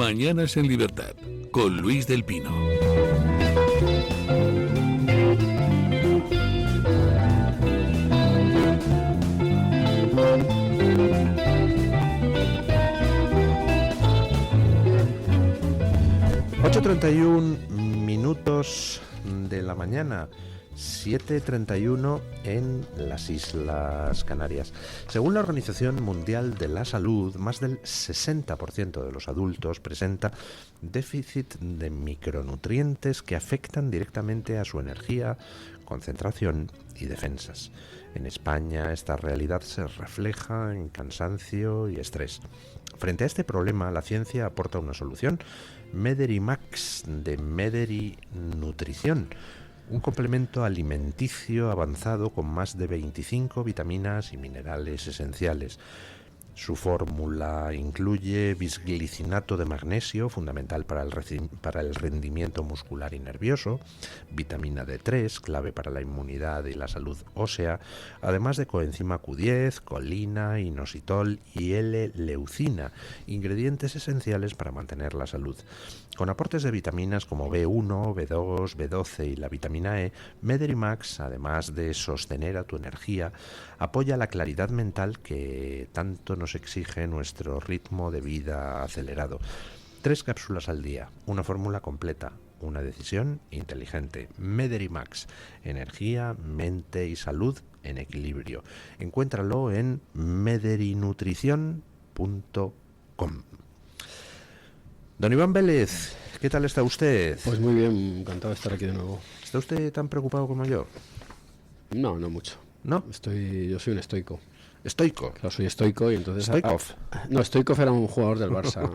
Mañanas en Libertad, con Luis del Pino. Minutos de la mañana, 7:31 en las Islas Canarias. Según la Organización Mundial de la Salud, más del 60% de los adultos presenta déficit de micronutrientes que afectan directamente a su energía, concentración y defensas. En España esta realidad se refleja en cansancio y estrés. Frente a este problema, la ciencia aporta una solución: Mederimax de Mederi Nutrición, un complemento alimenticio avanzado con más de 25 vitaminas y minerales esenciales. Su fórmula incluye bisglicinato de magnesio, fundamental para el rendimiento muscular y nervioso, vitamina D3, clave para la inmunidad y la salud ósea, además de coenzima Q10, colina, inositol y L-leucina, ingredientes esenciales para mantener la salud. Con aportes de vitaminas como B1, B2, B12 y la vitamina E, Mederimax, además de sostener a tu energía, apoya la claridad mental que tanto nos exige nuestro ritmo de vida acelerado. 3 cápsulas al día, una fórmula completa, una decisión inteligente. Mederimax, energía, mente y salud en equilibrio. Encuéntralo en mederinutrición.com. Don Iván Vélez, ¿qué tal está usted? Pues muy bien, encantado de estar aquí de nuevo. ¿Está usted tan preocupado como yo? No mucho. ¿No? Yo soy un estoico. ¿Estoico? Claro, soy estoico y entonces... ¿Stoikov? No, Stoikov era un jugador del Barça.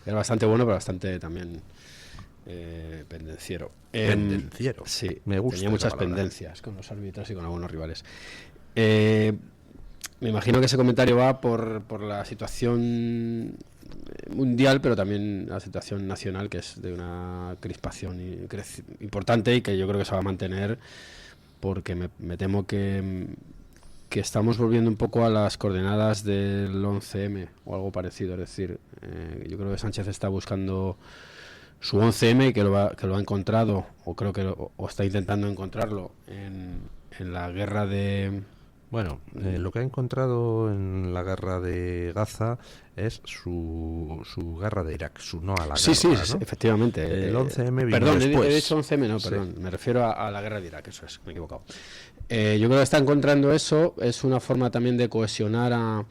Era bastante bueno, pero bastante también pendenciero. ¿Pendenciero? Sí, me gusta. Tenía muchas pendencias con los árbitros y con algunos rivales. Me imagino que ese comentario va por la situación mundial, pero también la situación nacional, que es de una crispación importante y que yo creo que se va a mantener, porque me temo que estamos volviendo un poco a las coordenadas del 11M o algo parecido. Es decir, yo creo que Sánchez está buscando su 11M y que lo ha encontrado, o creo que o está intentando encontrarlo en la guerra de... Bueno, lo que ha encontrado en la guerra de Gaza es su guerra de Irak, su no a la guerra, ¿no? Sí, efectivamente. El 11M vino perdón, después. He dicho 11M, no, perdón. Sí. Me refiero a la guerra de Irak, eso es, me he equivocado. Yo creo que está encontrando eso, es una forma también de cohesionar a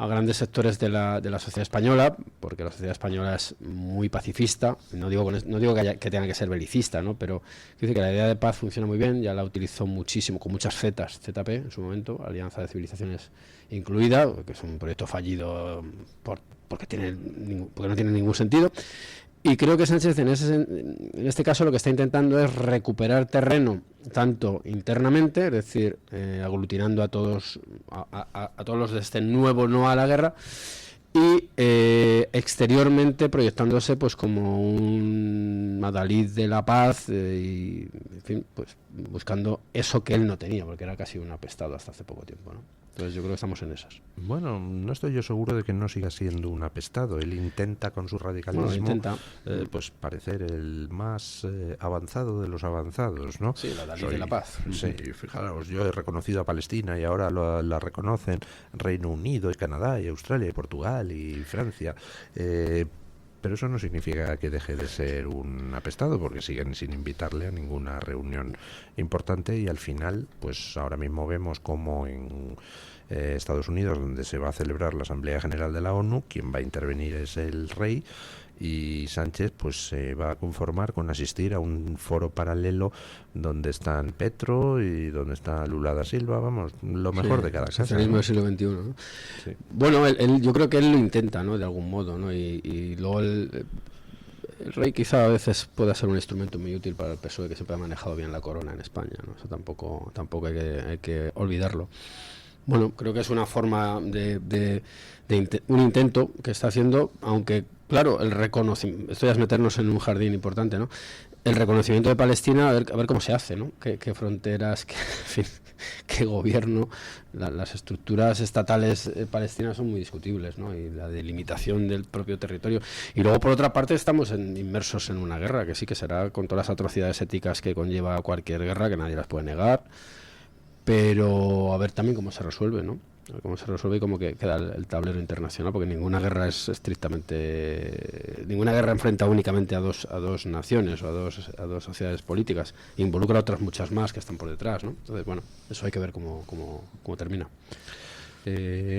grandes sectores de la sociedad española, porque la sociedad española es muy pacifista. No digo que tenga que ser belicista, ¿no? Pero dice que la idea de paz funciona muy bien, ya la utilizó muchísimo, con muchas zetas, ZP en su momento, Alianza de Civilizaciones incluida, que es un proyecto fallido porque no tiene ningún sentido. Y creo que Sánchez en este caso lo que está intentando es recuperar terreno, tanto internamente, es decir, aglutinando a todos los de este nuevo no a la guerra, y exteriormente proyectándose pues como un adalid de la paz, y en fin, pues buscando eso que él no tenía, porque era casi un apestado hasta hace poco tiempo, ¿no? Entonces yo creo que estamos en esas. Bueno, no estoy yo seguro de que no siga siendo un apestado. Él intenta con su radicalismo pues parecer el más avanzado de los avanzados, ¿no? Sí, la Dalí de la paz. Sí, fijaros, yo he reconocido a Palestina y ahora la reconocen Reino Unido y Canadá y Australia y Portugal y Francia. Pero eso no significa que deje de ser un apestado, porque siguen sin invitarle a ninguna reunión importante, y al final, pues ahora mismo vemos como en Estados Unidos, donde se va a celebrar la Asamblea General de la ONU, quien va a intervenir es el rey, y Sánchez pues se va a conformar con asistir a un foro paralelo donde están Petro y donde está Lula da Silva, vamos, lo mejor de cada casa. Socialismo del siglo XXI, ¿no? Sí. Bueno, yo creo que él lo intenta, ¿no? De algún modo, ¿no? Y luego el rey quizá a veces pueda ser un instrumento muy útil para el PSOE, que siempre ha manejado bien la corona en España, ¿no? Eso tampoco hay que olvidarlo. Bueno, creo que es una forma de un intento que está haciendo, aunque claro, el reconocimiento, esto ya es meternos en un jardín importante, ¿no? el reconocimiento de Palestina, a ver cómo se hace, ¿no? Qué fronteras, en fin, qué gobierno. Las estructuras estatales palestinas son muy discutibles, ¿no? Y la delimitación del propio territorio. Y luego, por otra parte, estamos inmersos en una guerra, que sí que será con todas las atrocidades éticas que conlleva cualquier guerra, que nadie las puede negar. Pero a ver también cómo se resuelve, ¿no? Cómo se resuelve y cómo queda el tablero internacional, porque ninguna guerra es estrictamente, ninguna guerra enfrenta únicamente a dos naciones o a dos sociedades políticas, involucra a otras muchas más que están por detrás, ¿no? Entonces, bueno, eso hay que ver cómo termina.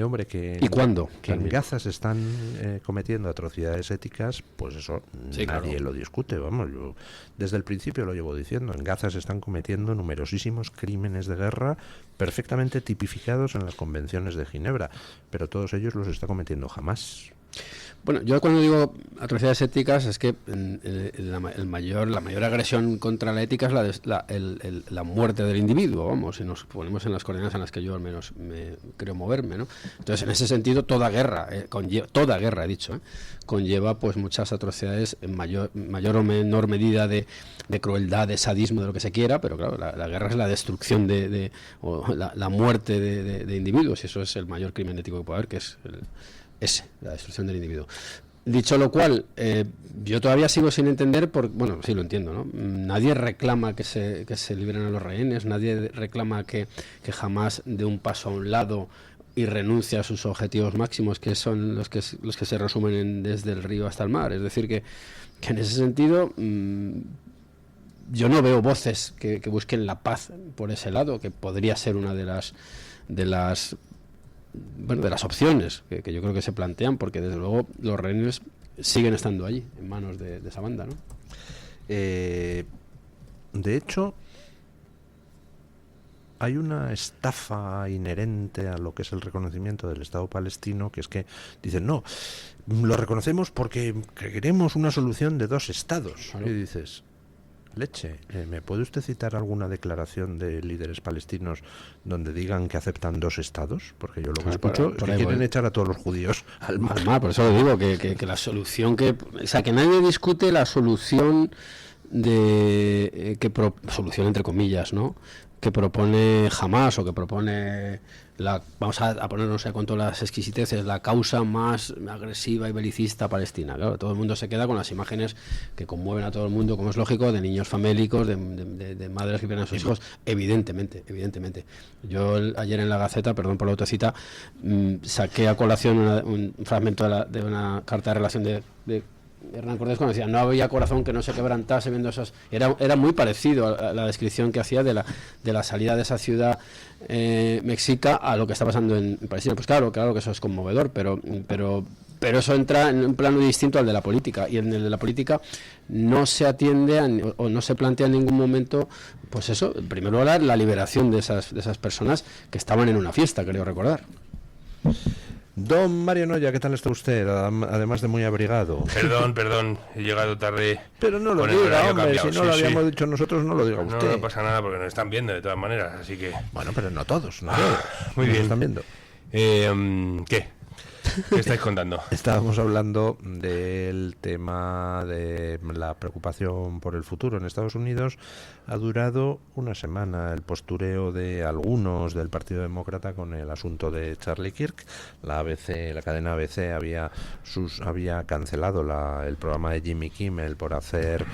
Hombre, que ¿Y cuándo? Que en Gaza se están cometiendo atrocidades éticas, pues eso sí, nadie claro. lo discute, vamos, yo desde el principio lo llevo diciendo, en Gaza se están cometiendo numerosísimos crímenes de guerra perfectamente tipificados en las convenciones de Ginebra, pero todos ellos los está cometiendo Hamás. Bueno, yo cuando digo atrocidades éticas es que la mayor agresión contra la ética es la muerte del individuo, vamos, si nos ponemos en las coordenadas en las que yo al menos me creo moverme, ¿no? Entonces, en ese sentido, toda guerra, he dicho, conlleva pues muchas atrocidades en mayor o menor medida de crueldad, de sadismo, de lo que se quiera, pero claro, la guerra es la destrucción o la muerte de individuos, y eso es el mayor crimen ético que puede haber, que es la destrucción del individuo. Dicho lo cual, yo todavía sigo sin entender, bueno, sí lo entiendo, ¿no? Nadie reclama que se liberen a los rehenes, nadie reclama que jamás dé un paso a un lado y renuncie a sus objetivos máximos, que son los que se resumen desde el río hasta el mar. Es decir, que en ese sentido yo no veo voces que busquen la paz por ese lado, que podría ser una de las opciones que yo creo que se plantean, porque desde luego los rehenes siguen estando allí, en manos de esa banda, ¿no? De hecho, hay una estafa inherente a lo que es el reconocimiento del Estado palestino, que es que dicen, no, lo reconocemos porque queremos una solución de dos estados. Claro. Y dices, leche, ¿me puede usted citar alguna declaración de líderes palestinos donde digan que aceptan dos estados? Porque yo lo que escucho es que quieren echar a todos los judíos al mar. Por eso lo digo, que la solución que nadie discute la solución solución entre comillas, ¿no? Que propone Hamás, o que propone vamos a ponernos con todas las exquisiteces, la causa más agresiva y belicista palestina. Claro, todo el mundo se queda con las imágenes que conmueven a todo el mundo, como es lógico, de niños famélicos, de madres que pierden a sus hijos, evidentemente. Yo ayer en la Gaceta, perdón por la autocita, saqué a colación un fragmento de una carta de relación de Hernán Cortés, cuando decía, no había corazón que no se quebrantase viendo esas. Era muy parecido a la descripción que hacía de la salida de esa ciudad mexica a lo que está pasando en Palestina. Pues claro que eso es conmovedor, pero eso entra en un plano distinto al de la política, y en el de la política no se atiende o no se plantea en ningún momento, pues eso, en primer lugar, la liberación de esas personas que estaban en una fiesta, creo recordar. Don Mario Noya, ¿qué tal está usted? Además de muy abrigado. Perdón, he llegado tarde. Pero no lo diga, hombre, si no lo habíamos dicho nosotros, no lo diga usted. No pasa nada porque nos están viendo de todas maneras, así que... Bueno, pero no todos, ¿no? Muy bien. Nos están viendo. ¿Qué estáis contando? Estábamos hablando del tema de la preocupación por el futuro en Estados Unidos. Ha durado una semana el postureo de algunos del Partido Demócrata con el asunto de Charlie Kirk. La cadena ABC había cancelado el programa de Jimmy Kimmel por hacer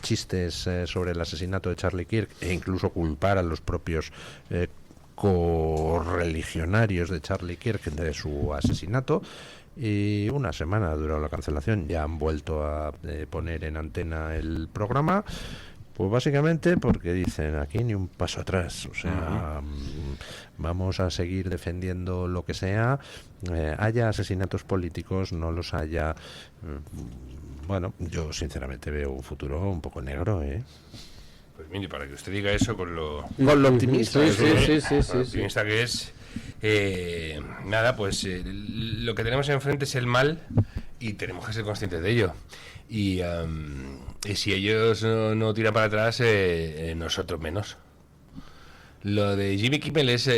chistes sobre el asesinato de Charlie Kirk, e incluso culpar a los propios correligionarios de Charlie Kirk de su asesinato. Y una semana ha durado la cancelación. Ya han vuelto a poner en antena el programa, pues básicamente porque dicen, aquí ni un paso atrás, o sea, vamos a seguir defendiendo lo que sea, haya asesinatos políticos, no los haya. Bueno, yo sinceramente veo un futuro un poco negro, Pues mire, para que usted diga eso con lo optimista, optimista que es, nada, pues lo que tenemos enfrente es el mal y tenemos que ser conscientes de ello. Y si ellos no tiran para atrás, nosotros menos. Lo de Jimmy Kimmel es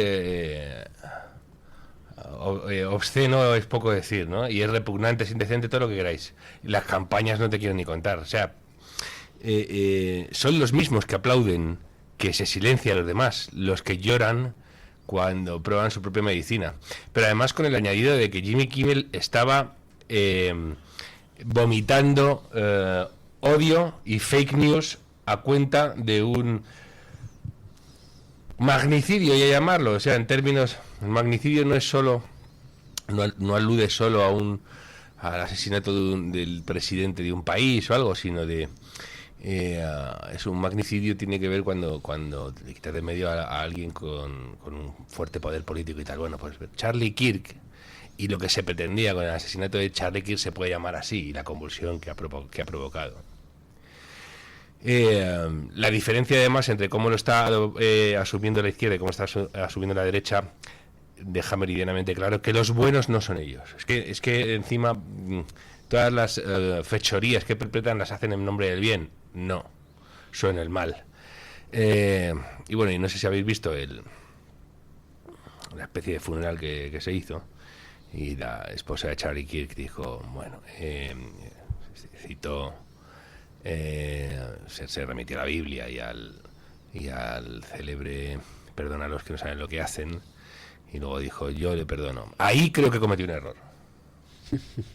obsceno, es poco decir, ¿no? Y es repugnante, es indecente, todo lo que queráis. Las campañas no te quiero ni contar, o sea. son los mismos que aplauden que se silencia a los demás, los que lloran cuando prueban su propia medicina. Pero además con el añadido de que Jimmy Kimmel estaba vomitando odio y fake news a cuenta de un magnicidio, y a llamarlo, o sea, en términos, el magnicidio no es solo, no alude solo al asesinato del presidente de un país o algo, sino es un magnicidio, tiene que ver cuando le quitas de medio a alguien con un fuerte poder político y tal. Bueno, pues Charlie Kirk, y lo que se pretendía con el asesinato de Charlie Kirk se puede llamar así, y la convulsión que ha provocado. La diferencia además entre cómo lo está asumiendo la izquierda y cómo está asumiendo la derecha deja meridianamente claro que los buenos no son ellos. Es que encima todas las fechorías que perpetran las hacen en nombre del bien. No, son el mal. Y bueno, y no sé si habéis visto la especie de funeral que se hizo, y la esposa de Charlie Kirk dijo, bueno, citó, se remitió a la Biblia y al célebre perdona a los que no saben lo que hacen, y luego dijo, yo le perdono. Ahí creo que cometí un error.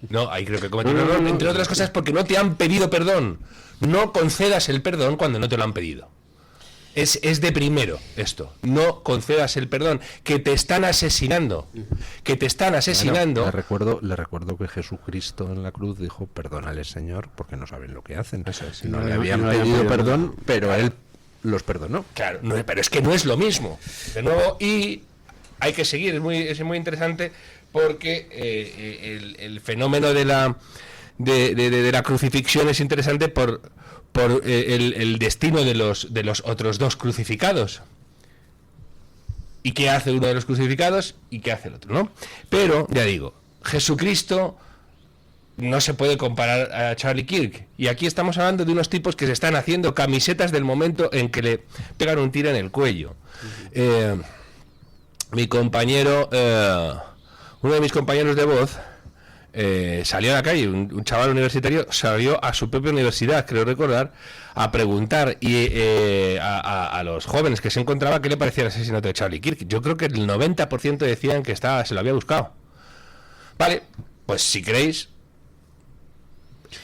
No, ahí creo que cometí un error, entre otras cosas porque no te han pedido perdón. No concedas el perdón cuando no te lo han pedido. Es de primero esto. No concedas el perdón. Que te están asesinando. Que te están asesinando. Bueno, le recuerdo que Jesucristo en la cruz dijo, perdónale, Señor, porque no saben lo que hacen. No le habían pedido perdón, pero él los perdonó. Claro, pero es que no es lo mismo. De nuevo, y hay que seguir. Es muy interesante porque el fenómeno de la crucifixión es interesante por el destino de los otros dos crucificados. ¿Y qué hace uno de los crucificados y qué hace el otro, no? Pero, ya digo, Jesucristo no se puede comparar a Charlie Kirk. Y aquí estamos hablando de unos tipos que se están haciendo camisetas del momento en que le pegan un tiro en el cuello. Mi compañero, uno de mis compañeros de voz, salió a la calle, un chaval universitario salió a su propia universidad, creo recordar, a preguntar a los jóvenes que se encontraban qué le parecía el asesinato de Charlie Kirk. Yo creo que el 90% decían que se lo había buscado. Vale, pues si queréis,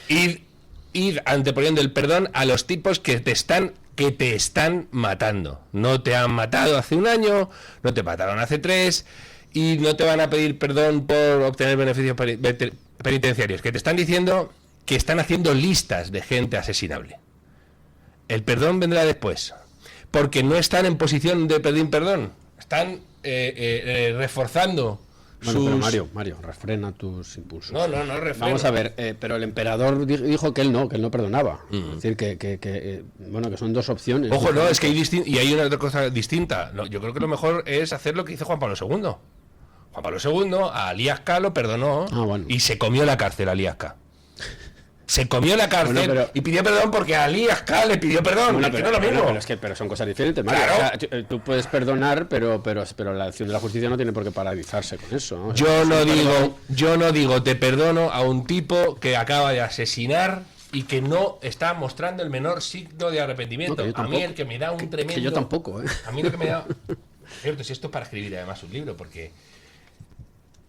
id anteponiendo el perdón a los tipos que te están matando. No te han matado hace un año, no te mataron hace 3, y no te van a pedir perdón por obtener beneficios penitenciarios, que te están diciendo que están haciendo listas de gente asesinable. El perdón vendrá después, porque no están en posición de pedir perdón, están reforzando Bueno, pero Mario, refrena tus impulsos. No refreno. Vamos a ver, pero el emperador dijo que él no perdonaba. Es decir, que son dos opciones. Ojo, no, es que hay una otra cosa distinta. No, yo creo que lo mejor es hacer lo que hizo Juan Pablo II. Juan Pablo II a Elías K lo perdonó y se comió la cárcel a Elías K. Se comió la cárcel y pidió perdón porque a Elías K le pidió perdón. Bueno, pero, no es lo mismo. Pero son cosas diferentes, Mario. Claro. O sea, tú puedes perdonar, pero la acción de la justicia no tiene por qué paralizarse con eso, ¿no? Yo no digo te perdono a un tipo que acaba de asesinar y que no está mostrando el menor signo de arrepentimiento. A mí el que me da un tremendo... Que yo tampoco, ¿eh? A mí lo que me da... Cierto, si esto es para escribir además un libro, porque...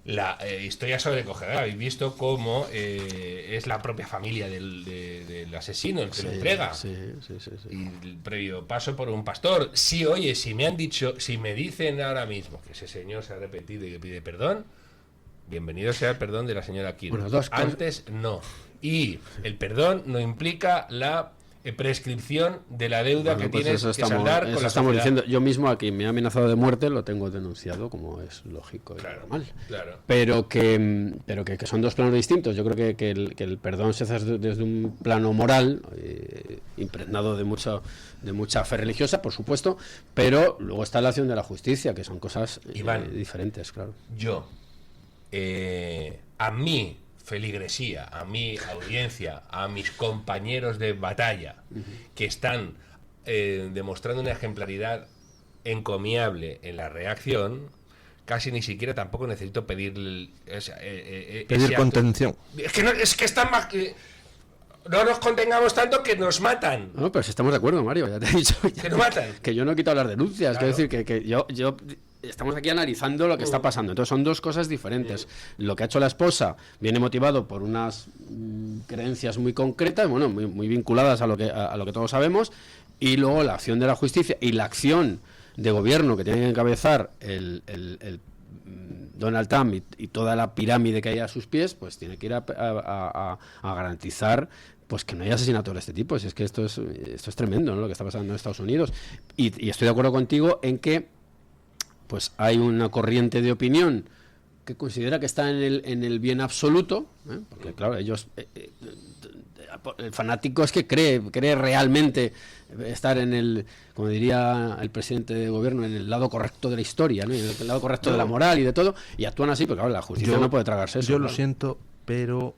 La historia sobrecogedora. Habéis visto cómo es la propia familia del asesino el que lo entrega. Sí. Y el previo paso por un pastor. Sí, oye, si me dicen ahora mismo que ese señor se ha arrepentido y que pide perdón, bienvenido sea el perdón de la señora Kirk. Antes no. Y el perdón no implica la prescripción de la deuda que tienes que saldar con la estamos diciendo. Yo mismo a quien me ha amenazado de muerte lo tengo denunciado, como es lógico y normal. Claro. Pero que son dos planos distintos. Yo creo que el perdón se hace desde un plano moral, impregnado de mucha fe religiosa, por supuesto, pero luego está la acción de la justicia, que son cosas diferentes, claro. Yo, a mí, feligresía, a mi audiencia, a mis compañeros de batalla, que están demostrando una ejemplaridad encomiable en la reacción, casi ni siquiera tampoco necesito pedir contención. Es que están más... no nos contengamos tanto que nos matan. No, pero si estamos de acuerdo, Mario, ya te he dicho. Que nos matan. Que yo no he quitado las denuncias, Claro. quiero decir que yo estamos aquí analizando lo que está pasando. Entonces son dos cosas diferentes. Lo que ha hecho la esposa viene motivado por unas creencias muy concretas, bueno, muy vinculadas a lo que todos sabemos, y luego la acción de la justicia y la acción de gobierno que tiene que encabezar el Donald Trump y toda la pirámide que hay a sus pies, pues tiene que ir a garantizar pues que no haya asesinatos de este tipo. Si es que esto es tremendo, ¿no?, lo que está pasando en Estados Unidos. Y estoy de acuerdo contigo en que pues hay una corriente de opinión que considera que está en el bien absoluto, porque claro, ellos el fanático es que cree realmente estar en el, como diría el presidente de gobierno, en el lado correcto de la historia, ¿no?, en el lado correcto de la moral y de todo, y actúan así, porque claro, la justicia no puede tragarse eso. Yo claro. lo siento, pero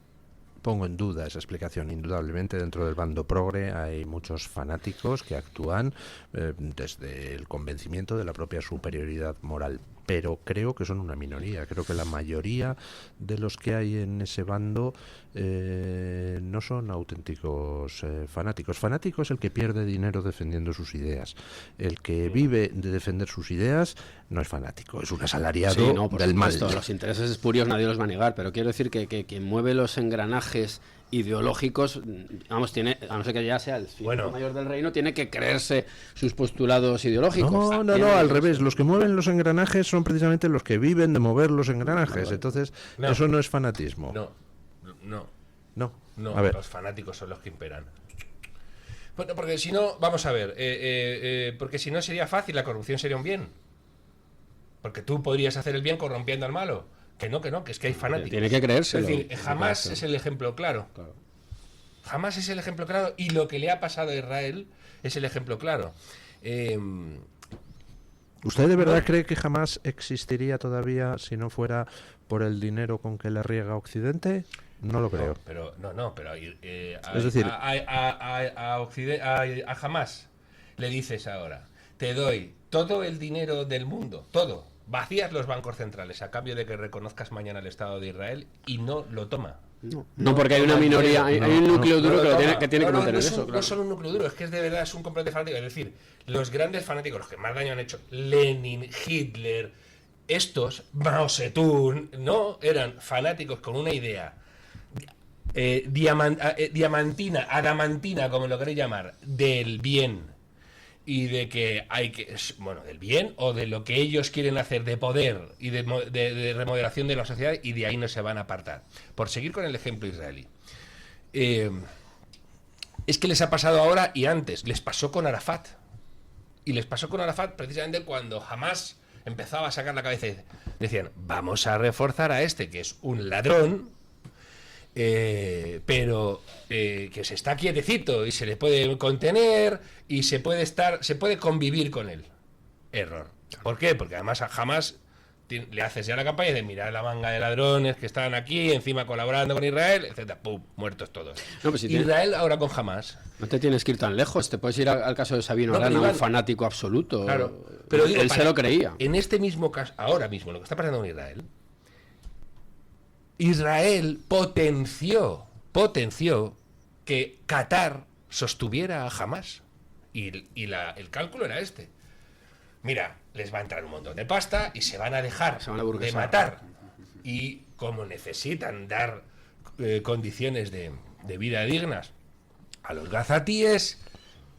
pongo en duda esa explicación. Indudablemente dentro del bando progre hay muchos fanáticos que actúan desde el convencimiento de la propia superioridad moral, pero creo que son una minoría. Creo que la mayoría de los que hay en ese bando no son auténticos fanáticos. Fanático es el que pierde dinero defendiendo sus ideas. El que vive de defender sus ideas no es fanático, es un asalariado Sí, no, por del mal. supuesto, los intereses espurios nadie los va a negar, pero quiero decir que quien mueve los engranajes ideológicos, vamos, tiene, a no ser que ya sea el figura mayor del reino, tiene que creerse sus postulados ideológicos. No, al revés. Los que mueven los engranajes son precisamente los que viven de mover los engranajes. Entonces, eso no es fanatismo. No, A ver. los fanáticos son los que imperan. Bueno, porque si no, vamos a ver, porque si no sería fácil, la corrupción sería un bien. Porque tú podrías hacer el bien corrompiendo al malo. Que no, que es que hay fanáticos. Tiene que creérselo. Es decir, jamás es el ejemplo claro. Jamás es el ejemplo claro, y lo que le ha pasado a Israel es el ejemplo claro. ¿Usted de verdad cree que jamás existiría todavía si no fuera por el dinero con que le riega Occidente? No lo creo. Pero Es decir, a Hamás le dices ahora, te doy todo el dinero del mundo, todo, vacías los bancos centrales a cambio de que reconozcas mañana el Estado de Israel, y no lo toma. No, porque hay una minoría, hay un núcleo duro que tiene que mantener eso. No es solo un núcleo duro, es que es de verdad, es un completo fanático. Es decir, los grandes fanáticos, los que más daño han hecho, Lenin, Hitler, estos, Mao Zedong, no eran fanáticos con una idea diamantina, adamantina, como lo queréis llamar, del bien. Y de que hay que, bueno, del bien o de lo que ellos quieren hacer, de poder y de remodelación de la sociedad, y de ahí no se van a apartar. Por seguir con el ejemplo israelí, es que les ha pasado ahora y antes, les pasó con Arafat. Y les pasó con Arafat precisamente cuando Hamás empezaba a sacar la cabeza y decían, vamos a reforzar a este, que es un ladrón, pero que se está quietecito y se le puede contener y se puede convivir con él. Error. ¿Por qué? Porque además a Hamás le haces ya la campaña de mirar la manga de ladrones que están aquí encima colaborando con Israel, etcétera. ¡Pum! Muertos todos. No, pues si Israel ahora con Hamás. No te tienes que ir tan lejos, te puedes ir al caso de Sabino Arana, un fanático absoluto. Claro, pero digo, él se lo creía. En este mismo caso, ahora mismo, lo que está pasando con Israel potenció que Qatar sostuviera a Hamás. Y el cálculo era este. Mira, les va a entrar un montón de pasta y se van a dejar de matar. Y como necesitan dar condiciones de vida dignas a los gazatíes,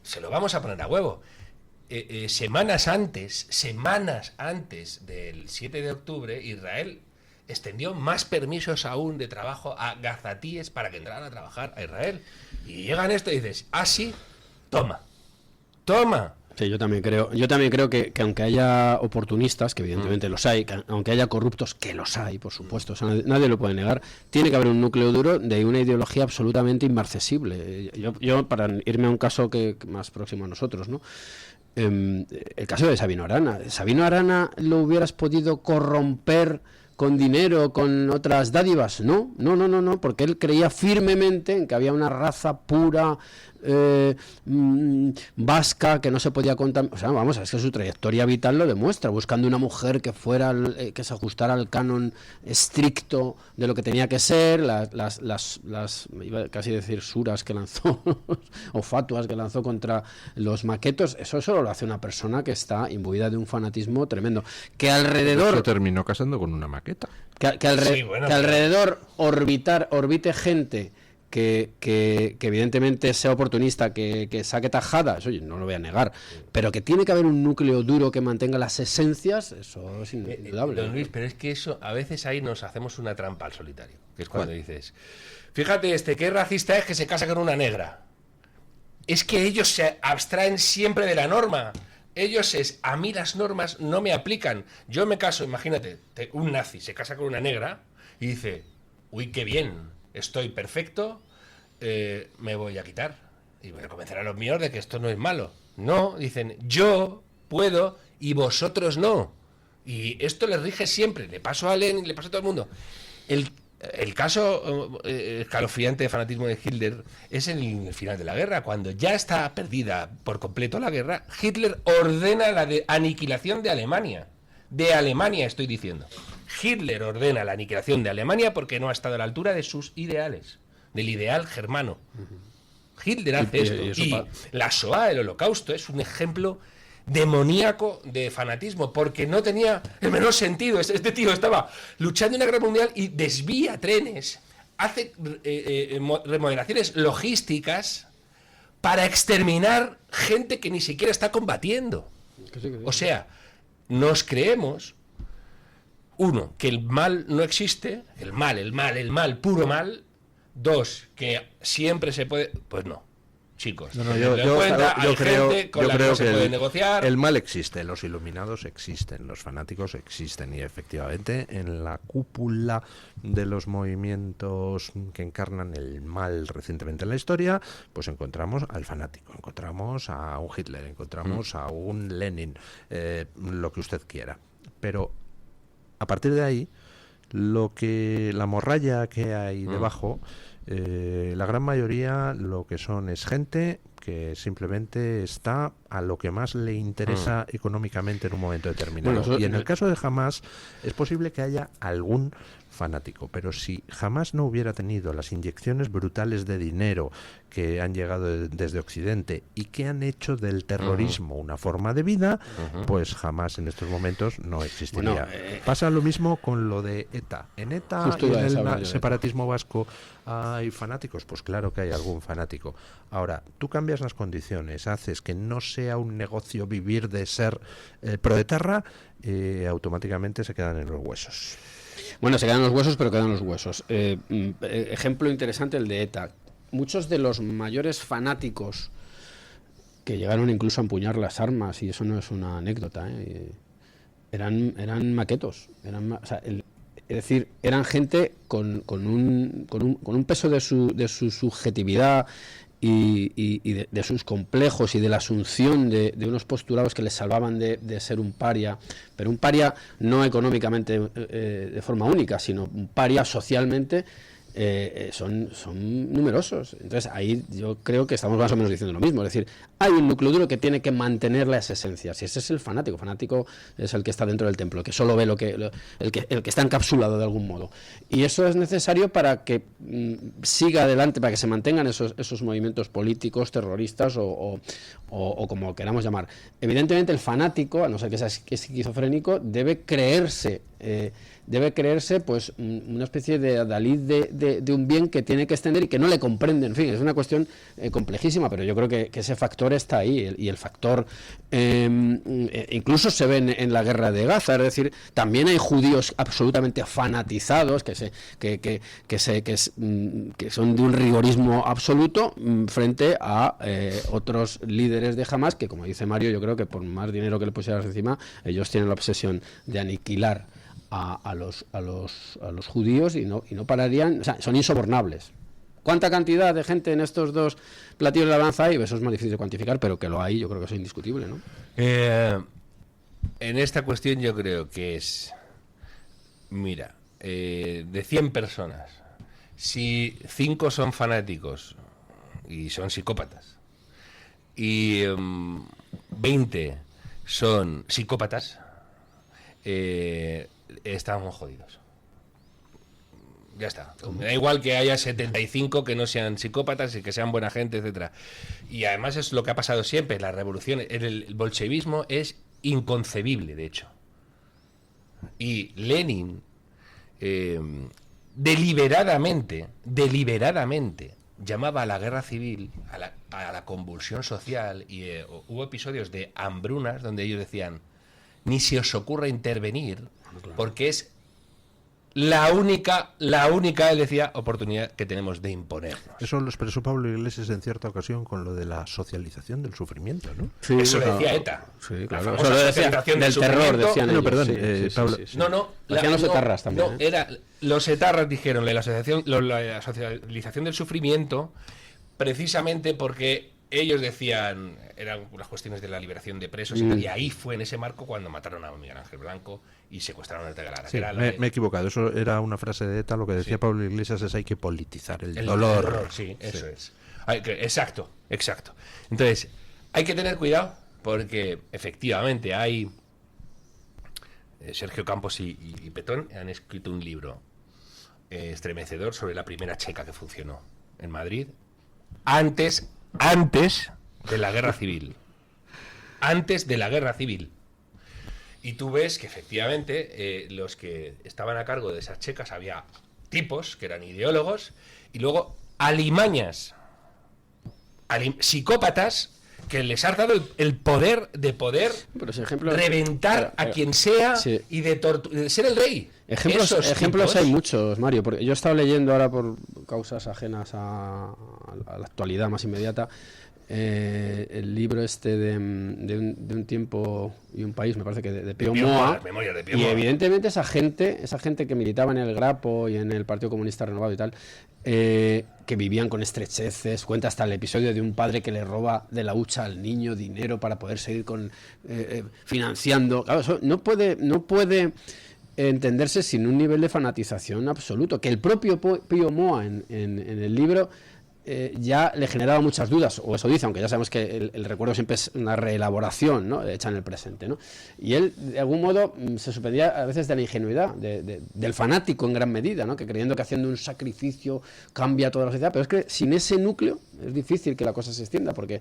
se lo vamos a poner a huevo. Semanas antes del 7 de octubre, Israel extendió más permisos aún de trabajo a gazatíes para que entraran a trabajar a Israel. Y llegan esto y dices, sí, toma. Sí, yo también creo que aunque haya oportunistas, que evidentemente los hay, que aunque haya corruptos, que los hay, por supuesto, o sea, nadie lo puede negar, tiene que haber un núcleo duro de una ideología absolutamente inmarcesible. Yo para irme a un caso que más próximo a nosotros, ¿no? El caso de Sabino Arana. ¿Sabino Arana lo hubieras podido corromper con dinero, con otras dádivas? No, porque él creía firmemente en que había una raza pura, vasca que no se podía contar, o sea, vamos, es que su trayectoria vital lo demuestra, buscando una mujer que fuera que se ajustara al canon estricto de lo que tenía que ser, iba casi a decir suras que lanzó o fatuas que lanzó contra los maquetos. Eso solo lo hace una persona que está imbuida de un fanatismo tremendo, que alrededor se terminó casando con una maqueta. Que alrededor orbite gente que evidentemente sea oportunista, que saque tajadas, oye, no lo voy a negar, pero que tiene que haber un núcleo duro que mantenga las esencias, eso es indudable. Don Luis, pero es que eso, a veces ahí nos hacemos una trampa al solitario, que es cuando dices, fíjate, qué racista es que se casa con una negra. Es que ellos se abstraen siempre de la norma. A mí las normas no me aplican. Yo me caso, imagínate, un nazi se casa con una negra y dice, uy, qué bien, estoy perfecto, me voy a quitar. Y voy a convencer a los míos de que esto no es malo. No, dicen, yo puedo y vosotros no. Y esto les rige siempre. Le paso a Lenin, le paso a todo el mundo. El caso escalofriante de fanatismo de Hitler es en el final de la guerra, cuando ya está perdida por completo la guerra. Hitler ordena la aniquilación de Alemania. De Alemania estoy diciendo. Hitler ordena la aniquilación de Alemania porque no ha estado a la altura de sus ideales, del ideal germano. Hitler hace esto. Y la Shoah, el Holocausto, es un ejemplo demoníaco de fanatismo, porque no tenía el menor sentido. Este tío estaba luchando en una guerra mundial y desvía trenes, hace remodelaciones logísticas para exterminar gente que ni siquiera está combatiendo. O sea, nos creemos, uno, que el mal no existe, el mal, puro mal. Dos, que siempre se puede, pues no. Chicos, yo creo que se puede negociar. El mal existe, los iluminados existen, los fanáticos existen, y efectivamente en la cúpula de los movimientos que encarnan el mal recientemente en la historia, pues encontramos al fanático, encontramos a un Hitler, encontramos a un Lenin, lo que usted quiera. Pero a partir de ahí, la morralla que hay debajo, la gran mayoría lo que son es gente que simplemente está a lo que más le interesa económicamente en un momento determinado. Bueno, y en el caso de Hamás es posible que haya algún fanático, pero si Hamás no hubiera tenido las inyecciones brutales de dinero que han llegado desde Occidente y que han hecho del terrorismo una forma de vida, pues jamás en estos momentos no existiría. Bueno, pasa lo mismo con lo de ETA. En ETA y en el separatismo vasco hay fanáticos, pues claro que hay algún fanático. Ahora, tú cambias las condiciones, haces que no sea un negocio vivir de ser proetarra, automáticamente se quedan en los huesos. Bueno, se quedan los huesos, pero quedan los huesos. Ejemplo interesante el de ETA. Muchos de los mayores fanáticos que llegaron incluso a empuñar las armas, y eso no es una anécdota, eran maquetos. Es decir, eran gente con un peso de su subjetividad y de sus complejos y de la asunción de unos postulados que les salvaban de ser un paria, pero un paria no económicamente de forma única, sino un paria socialmente. Son numerosos. Entonces ahí yo creo que estamos más o menos diciendo lo mismo, es decir, hay un núcleo duro que tiene que mantener las esencias, y ese es el fanático. Fanático es el que está dentro del templo, que solo ve el que está encapsulado de algún modo, y eso es necesario para que siga adelante, para que se mantengan esos movimientos políticos, terroristas o como queramos llamar. Evidentemente el fanático, a no ser que sea esquizofrénico, debe creerse pues una especie de adalid de un bien que tiene que extender y que no le comprende. En fin, es una cuestión complejísima, pero yo creo que ese factor está ahí, y el factor incluso se ve en la guerra de Gaza. Es decir, también hay judíos absolutamente fanatizados que son de un rigorismo absoluto frente a otros líderes de Hamás, que, como dice Mario, yo creo que por más dinero que le pusieras encima, ellos tienen la obsesión de aniquilar a los judíos, y no pararían. O sea, son insobornables. ¿Cuánta cantidad de gente en estos dos platillos de la balanza hay? Eso es más difícil de cuantificar, pero que lo hay, yo creo que es indiscutible, ¿no? En esta cuestión yo creo que es, mira, de 100 personas, si 5 son fanáticos y son psicópatas, y 20 son psicópatas, estamos jodidos. Ya está. Me da igual que haya 75 que no sean psicópatas y que sean buena gente, etcétera. Y además es lo que ha pasado siempre. La revolución, el bolchevismo es inconcebible, de hecho. Y Lenin deliberadamente llamaba a la guerra civil, a la convulsión social, y hubo episodios de hambrunas donde ellos decían: ni se os ocurra intervenir, porque es la única, él decía, oportunidad que tenemos de imponernos. Eso lo expresó Pablo Iglesias en cierta ocasión con lo de la socialización del sufrimiento, ¿no? Sí, eso decía ETA. Sí, claro. La famosa socialización del terror, decían ellos. perdón, Sí, Pablo. sí. No. Hacían los etarras también. No, los etarras dijeron la socialización del sufrimiento, precisamente porque ellos decían, eran las cuestiones de la liberación de presos, y ahí fue en ese marco cuando mataron a Miguel Ángel Blanco y secuestraron a Ortega Lara. Sí, me he equivocado, eso era una frase de ETA, lo que decía Pablo Iglesias es: hay que politizar el dolor. Terror, sí, eso es. Exacto. Entonces, hay que tener cuidado porque efectivamente hay... Sergio Campos y Petón han escrito un libro estremecedor sobre la primera checa que funcionó en Madrid antes de la guerra civil. Antes de la guerra civil. Y tú ves que efectivamente los que estaban a cargo de esas checas había tipos que eran ideólogos y luego alimañas, psicópatas que les ha dado el poder de reventar a quien sea y de ser el rey. Ejemplos hay muchos, Mario, porque yo he estado leyendo ahora por causas ajenas a la actualidad más inmediata el libro de un tiempo y un país, me parece que de Pío Moa, y evidentemente esa gente que militaba en el Grapo y en el Partido Comunista Renovado y tal, que vivían con estrecheces, cuenta hasta el episodio de un padre que le roba de la hucha al niño dinero para poder seguir financiando. Claro, eso no puede entenderse sin un nivel de fanatización absoluto, que el propio Pío Moa en el libro ya le generaba muchas dudas, o eso dice, aunque ya sabemos que el recuerdo siempre es una reelaboración, ¿no?, hecha en el presente, ¿no? Y él, de algún modo, se sorprendía a veces de la ingenuidad del fanático en gran medida, ¿no?, que creyendo que haciendo un sacrificio cambia toda la sociedad, pero es que sin ese núcleo es difícil que la cosa se extienda, porque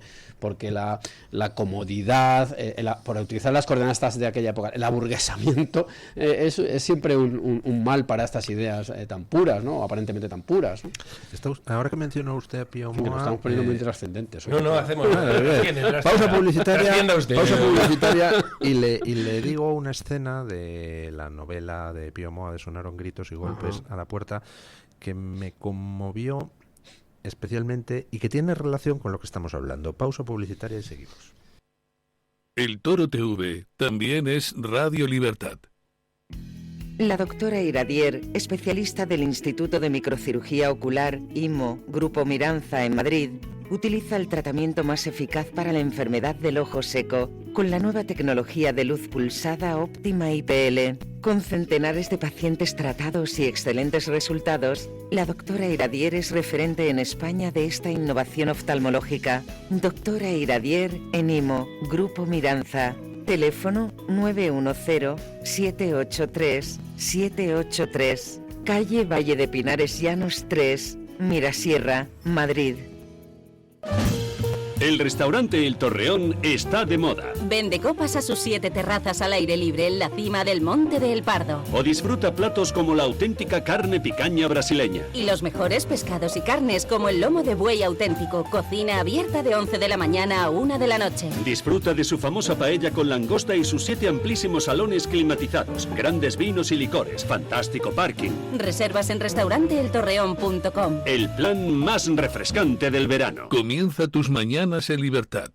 la comodidad, por utilizar las coordenadas de aquella época, el aburguesamiento, es siempre un mal para estas ideas tan puras, ¿no?, aparentemente tan puras, ¿no? Ahora que mencionó usted a Pío Moa, que nos estamos poniendo muy trascendentes. No hacemos nada. Pausa publicitaria y le digo una escena de la novela de Pío Moa de Sonaron gritos y golpes a la puerta que me conmovió especialmente y que tiene relación con lo que estamos hablando. Pausa publicitaria y seguimos. El Toro TV también es Radio Libertad. La doctora Iradier, especialista del Instituto de Microcirugía Ocular, IMO, Grupo Miranza en Madrid, utiliza el tratamiento más eficaz para la enfermedad del ojo seco, con la nueva tecnología de luz pulsada óptima IPL. Con centenares de pacientes tratados y excelentes resultados, la doctora Iradier es referente en España de esta innovación oftalmológica. Doctora Iradier en IMO, Grupo Miranza. Teléfono 910-783-783. Calle Valle de Pinares Llanos 3, Mirasierra, Madrid. El restaurante El Torreón está de moda. Vende copas a sus 7 terrazas al aire libre en la cima del Monte de El Pardo. O disfruta platos como la auténtica carne picaña brasileña. Y los mejores pescados y carnes como el lomo de buey auténtico. Cocina abierta de 11 de la mañana a 1 de la noche. Disfruta de su famosa paella con langosta y sus 7 amplísimos salones climatizados. Grandes vinos y licores. Fantástico parking. Reservas en restauranteeltorreón.com. El plan más refrescante del verano. Comienza tus mañanas en libertad.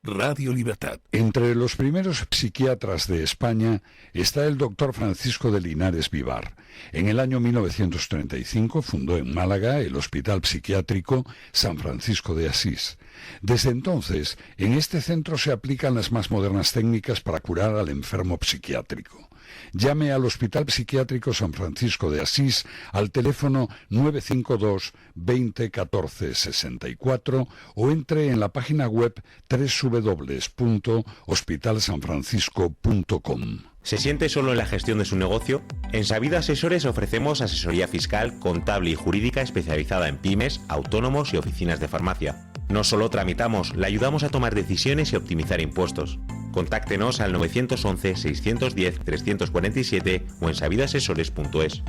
Radio Libertad. Entre los primeros psiquiatras de España está el doctor Francisco de Linares Vivar. En el año 1935 fundó en Málaga el Hospital Psiquiátrico San Francisco de Asís. Desde entonces, en este centro se aplican las más modernas técnicas para curar al enfermo psiquiátrico. Llame al Hospital Psiquiátrico San Francisco de Asís al teléfono 952 20 14 64 o entre en la página web www.hospitalsanfrancisco.com. ¿Se siente solo en la gestión de su negocio? En Sabido Asesores ofrecemos asesoría fiscal, contable y jurídica especializada en pymes, autónomos y oficinas de farmacia. No solo tramitamos, le ayudamos a tomar decisiones y optimizar impuestos. Contáctenos al 911-610-347 o en sabidoasesores.es.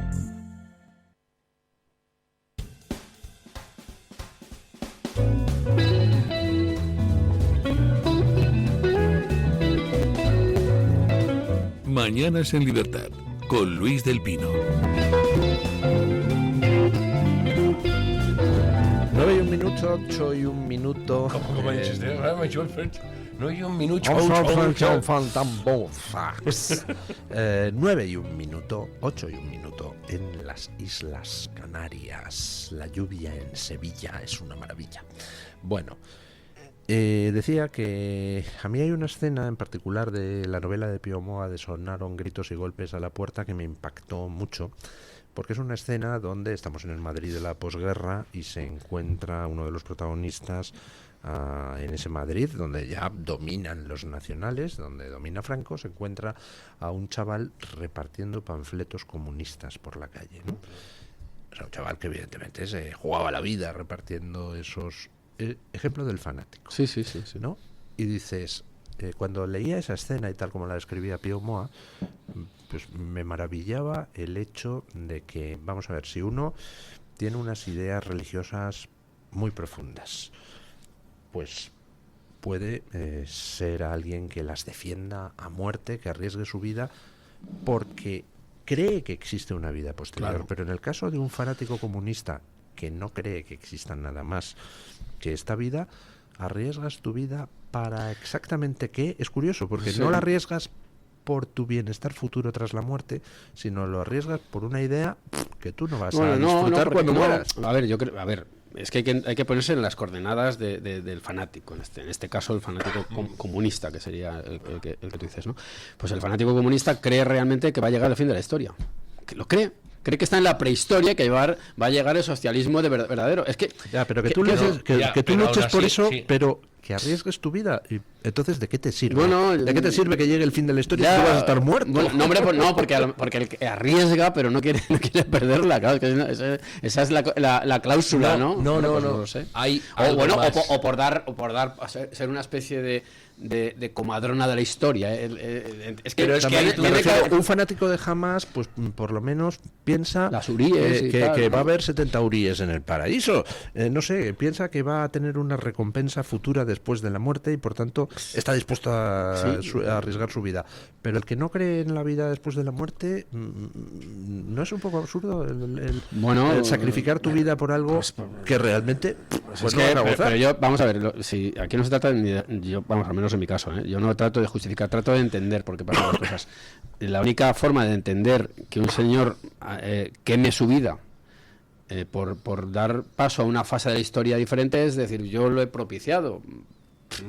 Mañanas en Libertad, con Luis del Pino. 9 y 1 minuto, 8 y 1 minuto. ¿Cómo ha dicho usted? No y un minuto. 9 y 1 minuto, 8 y 1 minuto en las Islas Canarias. La lluvia en Sevilla es una maravilla. Bueno, decía que a mí hay una escena en particular de la novela de Pío Moa de Sonaron gritos y golpes a la puerta que me impactó mucho, porque es una escena donde estamos en el Madrid de la posguerra y se encuentra uno de los protagonistas en ese Madrid donde ya dominan los nacionales, donde domina Franco, se encuentra a un chaval repartiendo panfletos comunistas por la calle, ¿no? O sea, un chaval que evidentemente se jugaba la vida repartiendo esos... ejemplo del fanático. Sí. ¿No? Y dices, cuando leía esa escena y tal como la describía Pío Moa, pues me maravillaba el hecho de que, vamos a ver, si uno tiene unas ideas religiosas muy profundas, pues puede ser alguien que las defienda a muerte, que arriesgue su vida, porque cree que existe una vida posterior. Claro. Pero en el caso de un fanático comunista que no cree que exista nada más que esta vida, arriesgas tu vida para exactamente qué. Es curioso, porque no la arriesgas por tu bienestar futuro tras la muerte, sino lo arriesgas por una idea que tú no vas a disfrutar cuando mueras. A ver, yo creo, es que hay que ponerse en las coordenadas del fanático, en este caso el fanático comunista, que sería el que tú dices, ¿no? Pues el fanático comunista cree realmente que va a llegar al fin de la historia, que lo cree que está en la prehistoria, que va a llegar el socialismo de verdadero. Es que ya, pero que tú luches por eso, sí. Pero que arriesgues tu vida. Y entonces, ¿de qué te sirve? Bueno, ¿de qué te sirve que llegue el fin de la historia y tú vas a estar muerto? Bueno, no, hombre, porque el que arriesga, pero no quiere perderla. Claro, esa es la cláusula, ¿no? No lo sé. O por dar ser una especie de comadrona de la historia. Un fanático de Hamas, pues por lo menos piensa las uríes que va a haber 70 uríes en el paraíso. No sé, piensa que va a tener una recompensa futura después de la muerte y por tanto está dispuesto a arriesgar su vida. Pero el que no cree en la vida después de la muerte, ¿no es un poco absurdo el sacrificar tu vida por algo que realmente pero yo, vamos a ver, aquí no se trata vamos, al menos en mi caso, yo no trato de justificar, trato de entender por qué pasan las cosas. La única forma de entender que un señor queme su vida por dar paso a una fase de la historia diferente es decir, yo lo he propiciado.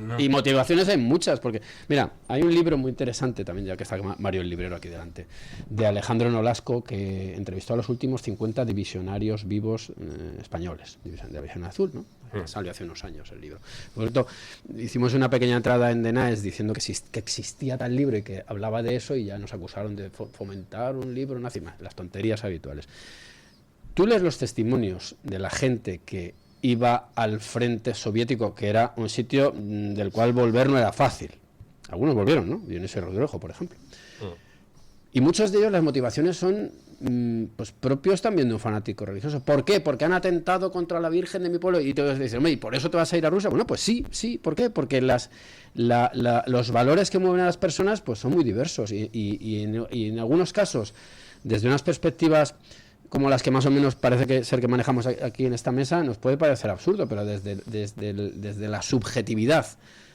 No. Y motivaciones hay muchas, porque mira, hay un libro muy interesante también, ya que está Mario el librero aquí delante, de Alejandro Nolasco, que entrevistó a los últimos 50 divisionarios vivos españoles, de División Azul, ¿no? Salió hace unos años el libro. Por cierto, hicimos una pequeña entrada en Denaes diciendo que existía tal libro y que hablaba de eso, y ya nos acusaron de fomentar un libro nazi, las tonterías habituales. Tú lees los testimonios de la gente que iba al frente soviético, que era un sitio del cual volver no era fácil. Algunos volvieron, ¿no? Dionisio Rodrigo, por ejemplo. Y muchos de ellos las motivaciones son pues propios también de un fanático religioso. ¿Por qué? Porque han atentado contra la Virgen de mi pueblo. Y todos dicen, ¿y por eso te vas a ir a Rusia? Bueno, pues sí. ¿Por qué? Porque los valores que mueven a las personas pues son muy diversos. Y en algunos casos, desde unas perspectivas como las que más o menos parece ser que manejamos aquí en esta mesa, nos puede parecer absurdo, pero desde la subjetividad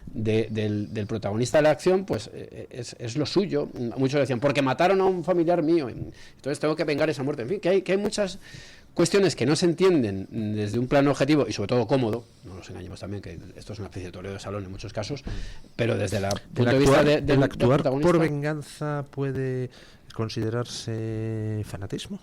del protagonista de la acción, pues es lo suyo. Muchos decían, porque mataron a un familiar mío, entonces tengo que vengar esa muerte. En fin, que hay muchas cuestiones que no se entienden desde un plano objetivo y sobre todo cómodo. No nos engañemos también que esto es una especie de toreo de salón en muchos casos, pero desde el punto de vista del actuar protagonista, por venganza puede considerarse fanatismo?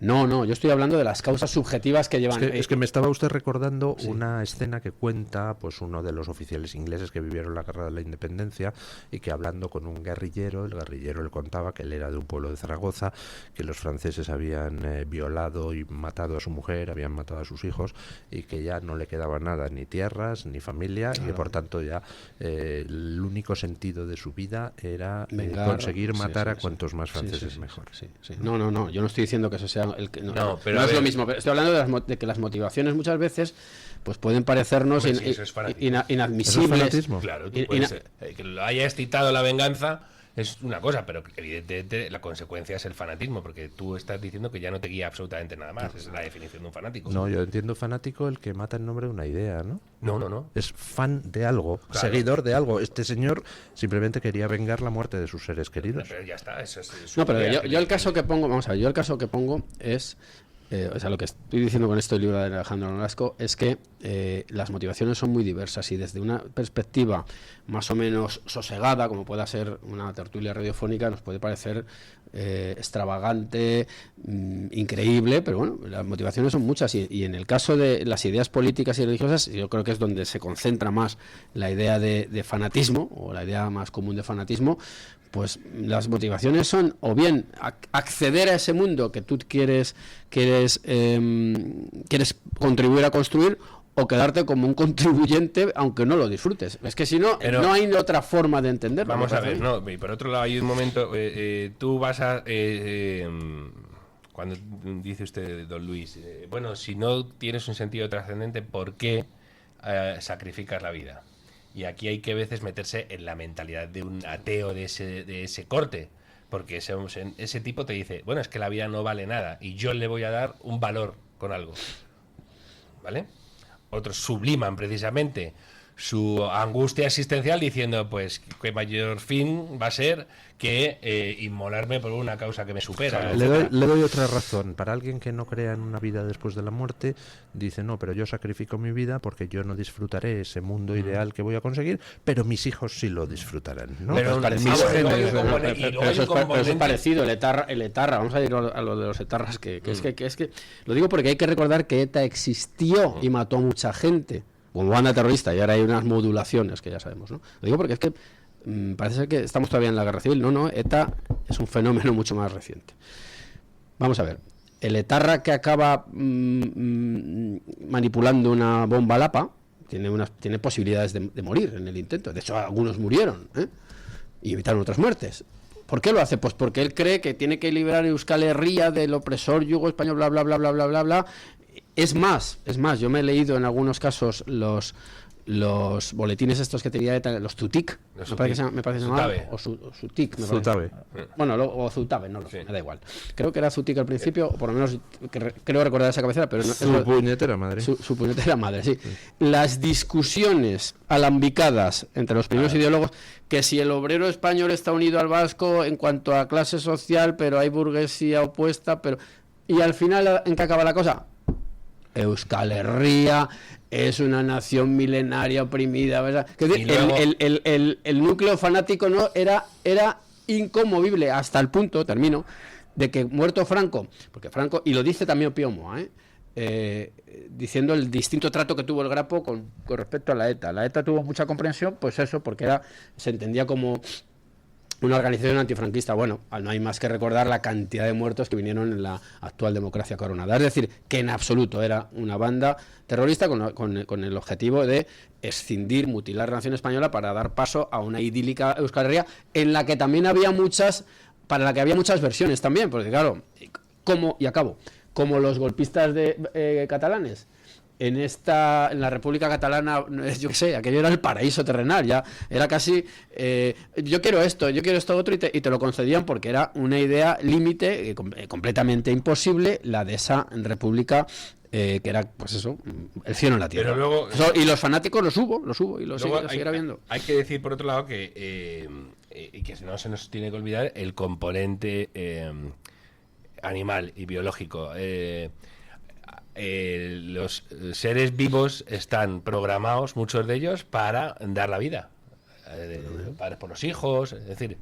No, yo estoy hablando de las causas subjetivas que llevan... Es que me estaba usted recordando una escena que cuenta pues uno de los oficiales ingleses que vivieron la guerra de la independencia y que hablando con un guerrillero, el guerrillero le contaba que él era de un pueblo de Zaragoza, que los franceses habían violado y matado a su mujer, habían matado a sus hijos y que ya no le quedaba nada, ni tierras, ni familia, y que por tanto ya el único sentido de su vida era conseguir matar a cuantos más franceses mejor. No, yo no estoy diciendo que eso sea pero no es lo mismo, pero estoy hablando de que las motivaciones muchas veces pues pueden parecernos inadmisibles. Claro, que lo haya excitado la venganza es una cosa, pero evidentemente la consecuencia es el fanatismo, porque tú estás diciendo que ya no te guía absolutamente nada más. Esa es la definición de un fanático. No, yo entiendo fanático el que mata en nombre de una idea, ¿no? No. Es fan de algo, seguidor de algo. Este señor simplemente quería vengar la muerte de sus seres queridos. Pero ya está, eso es no, pero yo el caso que pongo, vamos a ver, yo el caso que pongo es... o sea, lo que estoy diciendo con esto del libro de Alejandro Nolasco es que las motivaciones son muy diversas y desde una perspectiva más o menos sosegada, como pueda ser una tertulia radiofónica, nos puede parecer extravagante, increíble, pero bueno, las motivaciones son muchas y en el caso de las ideas políticas y religiosas yo creo que es donde se concentra más la idea de fanatismo o la idea más común de fanatismo. Pues las motivaciones son o bien acceder a ese mundo que tú quieres contribuir a construir, o quedarte como un contribuyente aunque no lo disfrutes. Es que si no, no hay otra forma de entenderlo. Vamos a ver, no, y por otro lado hay un momento, tú vas a... cuando dice usted, don Luis, bueno, si no tienes un sentido trascendente, ¿por qué sacrificas la vida? Y aquí hay que a veces meterse en la mentalidad de un ateo de ese corte, porque ese tipo te dice, bueno, es que la vida no vale nada y yo le voy a dar un valor con algo, ¿vale? Otros subliman precisamente su angustia existencial diciendo, pues, que mayor fin va a ser que inmolarme por una causa que me supera. Le doy otra razón. Para alguien que no crea en una vida después de la muerte, dice, no, pero yo sacrifico mi vida porque yo no disfrutaré ese mundo ideal que voy a conseguir, pero mis hijos sí lo disfrutarán, ¿no? Pero eso es parecido. El etarra, vamos a ir a lo de los etarras, que es que lo digo porque hay que recordar que ETA existió y mató a mucha gente como banda terrorista, y ahora hay unas modulaciones que ya sabemos, ¿no? Lo digo porque es que parece ser que estamos todavía en la guerra civil. No, ETA es un fenómeno mucho más reciente. Vamos a ver, el etarra que acaba manipulando una bomba Lapa tiene posibilidades de morir en el intento. De hecho, algunos murieron, y evitaron otras muertes. ¿Por qué lo hace? Pues porque él cree que tiene que liberar Euskal Herria del opresor yugo español, bla, bla, bla, bla, bla, bla, bla. Es más, yo me he leído en algunos casos los boletines estos que tenía los Zutik, me parece que se llamaba, o Zutik, me parece. Bueno, o Zutabe, no lo sé, me da igual. Creo que era Zutik al principio, o por lo menos creo recordar esa cabecera, pero no, su puñetera madre. Su puñetera madre, sí. Las discusiones alambicadas entre los primeros ideólogos, que si el obrero español está unido al vasco en cuanto a clase social, pero hay burguesía opuesta, pero... Y al final, ¿en qué acaba la cosa? Euskal Herria es una nación milenaria oprimida, ¿verdad? El núcleo fanático no era inconmovible hasta el punto, termino, de que muerto Franco, porque Franco, y lo dice también Piomo, diciendo el distinto trato que tuvo el Grapo con respecto a la ETA. La ETA tuvo mucha comprensión, pues eso, porque se entendía como una organización antifranquista. Bueno, no hay más que recordar la cantidad de muertos que vinieron en la actual democracia coronada. Es decir, que en absoluto era una banda terrorista con el objetivo de escindir, mutilar la nación española para dar paso a una idílica Euskal Herria en la que también había para la que había muchas versiones también, porque claro, como los golpistas catalanes. En la República Catalana, yo qué sé, aquello era el paraíso terrenal, ya era casi, yo quiero esto otro, y te lo concedían porque era una idea límite, completamente imposible, la de esa república, que era, pues eso, el cielo en la tierra. Pero luego, y los fanáticos los hubo, y lo seguirá viendo. Hay que decir, por otro lado, que no se nos tiene que olvidar el componente animal y biológico. Los seres vivos están programados, muchos de ellos, para dar la vida, por los hijos. Es decir,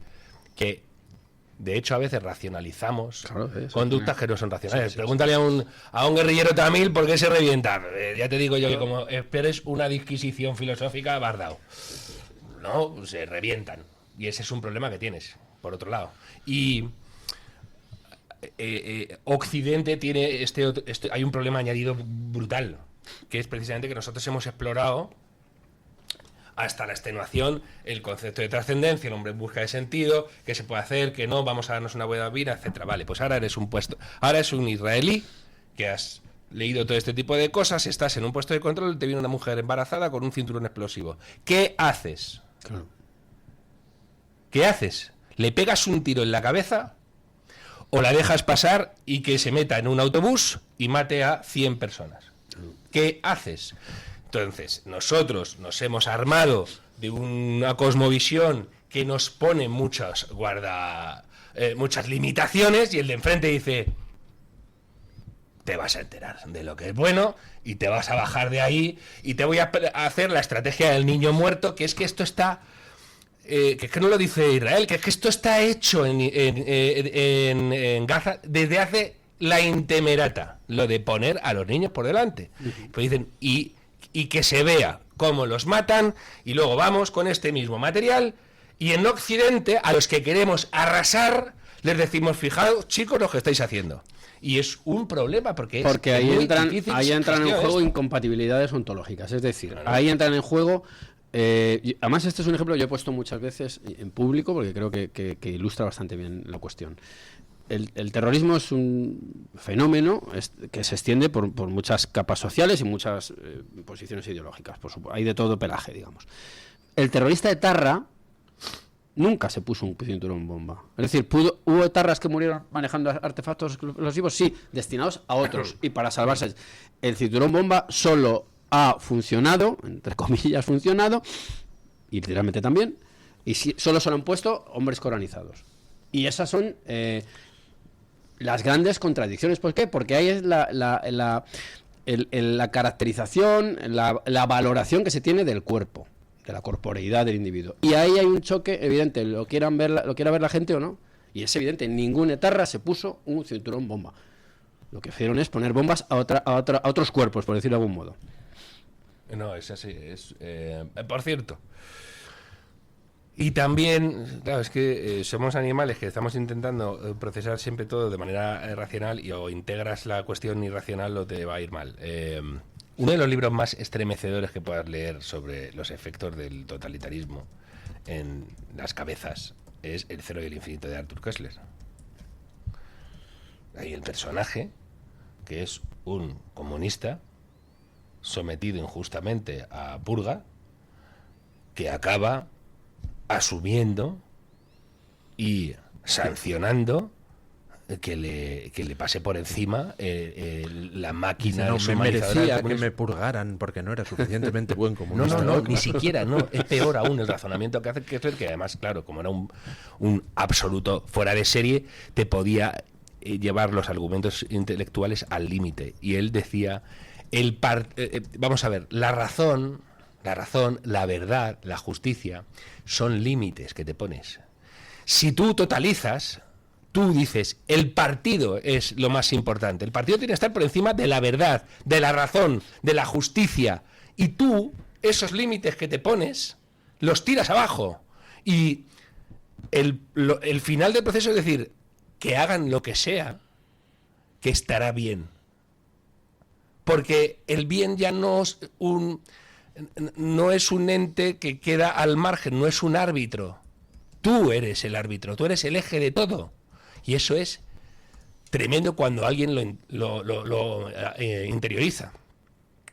que De hecho, a veces racionalizamos Claro, conductas que no son racionales. Pregúntale a un guerrillero tamil por qué se revienta. Ya te digo yo que como esperes una disquisición filosófica, bardao. No, se revientan. Y ese es un problema que tienes, por otro lado. Y Occidente tiene hay un problema añadido brutal, que es precisamente que nosotros hemos explorado hasta la extenuación el concepto de trascendencia, el hombre en busca de sentido, qué se puede hacer, qué no, vamos a darnos una buena vida, etcétera. Vale, pues ahora eres un israelí que has leído todo este tipo de cosas, estás en un puesto de control, te viene una mujer embarazada con un cinturón explosivo. ¿Qué haces? Claro. ¿Qué haces? ¿Le pegas un tiro en la cabeza o la dejas pasar y que se meta en un autobús y mate a 100 personas? ¿Qué haces? Entonces, nosotros nos hemos armado de una cosmovisión que nos pone muchas limitaciones, y el de enfrente dice: te vas a enterar de lo que es bueno y te vas a bajar de ahí y te voy a hacer la estrategia del niño muerto, que es que esto está... que es que no lo dice Israel, que es que esto está hecho en Gaza desde hace la intemerata, lo de poner a los niños por delante. Pues dicen, y que se vea cómo los matan, y luego vamos con este mismo material, y en Occidente, a los que queremos arrasar, les decimos: fijaos, chicos, lo que estáis haciendo. Y es un problema, porque ahí entran en juego incompatibilidades ontológicas, es decir, ahí entran en juego... además, este es un ejemplo que yo he puesto muchas veces en público, porque creo que ilustra bastante bien la cuestión. El terrorismo es un fenómeno que se extiende por muchas capas sociales y muchas posiciones ideológicas. Por supuesto, hay de todo pelaje, digamos. El terrorista etarra nunca se puso un cinturón bomba. Es decir, hubo etarras que murieron manejando artefactos explosivos, sí, destinados a otros y para salvarse. El cinturón bomba solo ha funcionado, entre comillas funcionado, y literalmente también, y solo se lo han puesto hombres coranizados. Y esas son las grandes contradicciones. ¿Por qué? Porque ahí es la caracterización, la valoración que se tiene del cuerpo, de la corporeidad del individuo. Y ahí hay un choque evidente, lo quiera ver la gente o no. Y es evidente, ningún etarra se puso un cinturón bomba. Lo que hicieron es poner bombas a otros cuerpos, por decirlo de algún modo. No, es así. Por cierto, y también, claro, es que somos animales que estamos intentando procesar siempre todo de manera racional, y o integras la cuestión irracional o te va a ir mal. Uno de los libros más estremecedores que puedas leer sobre los efectos del totalitarismo en las cabezas es El cero y el infinito de Arthur Koestler. Hay el personaje, que es un comunista sometido injustamente a purga, que acaba asumiendo y sancionando que le pase por encima la máquina. No, me merecía que me purgaran porque no era suficientemente buen comunista. No, ni siquiera, no. Es peor aún el razonamiento que hace Koestler, que además, claro, como era un absoluto fuera de serie, te podía llevar los argumentos intelectuales al límite. Y él decía, vamos a ver, la razón, la verdad, la justicia, son límites que te pones. Si tú totalizas, tú dices, el partido es lo más importante. El partido tiene que estar por encima de la verdad, de la razón, de la justicia. Y tú, esos límites que te pones, los tiras abajo. Y el final del proceso es decir, que hagan lo que sea, que estará bien. Porque el bien ya no es un ente que queda al margen, no es un árbitro. Tú eres el árbitro, tú eres el eje de todo. Y eso es tremendo cuando alguien lo interioriza.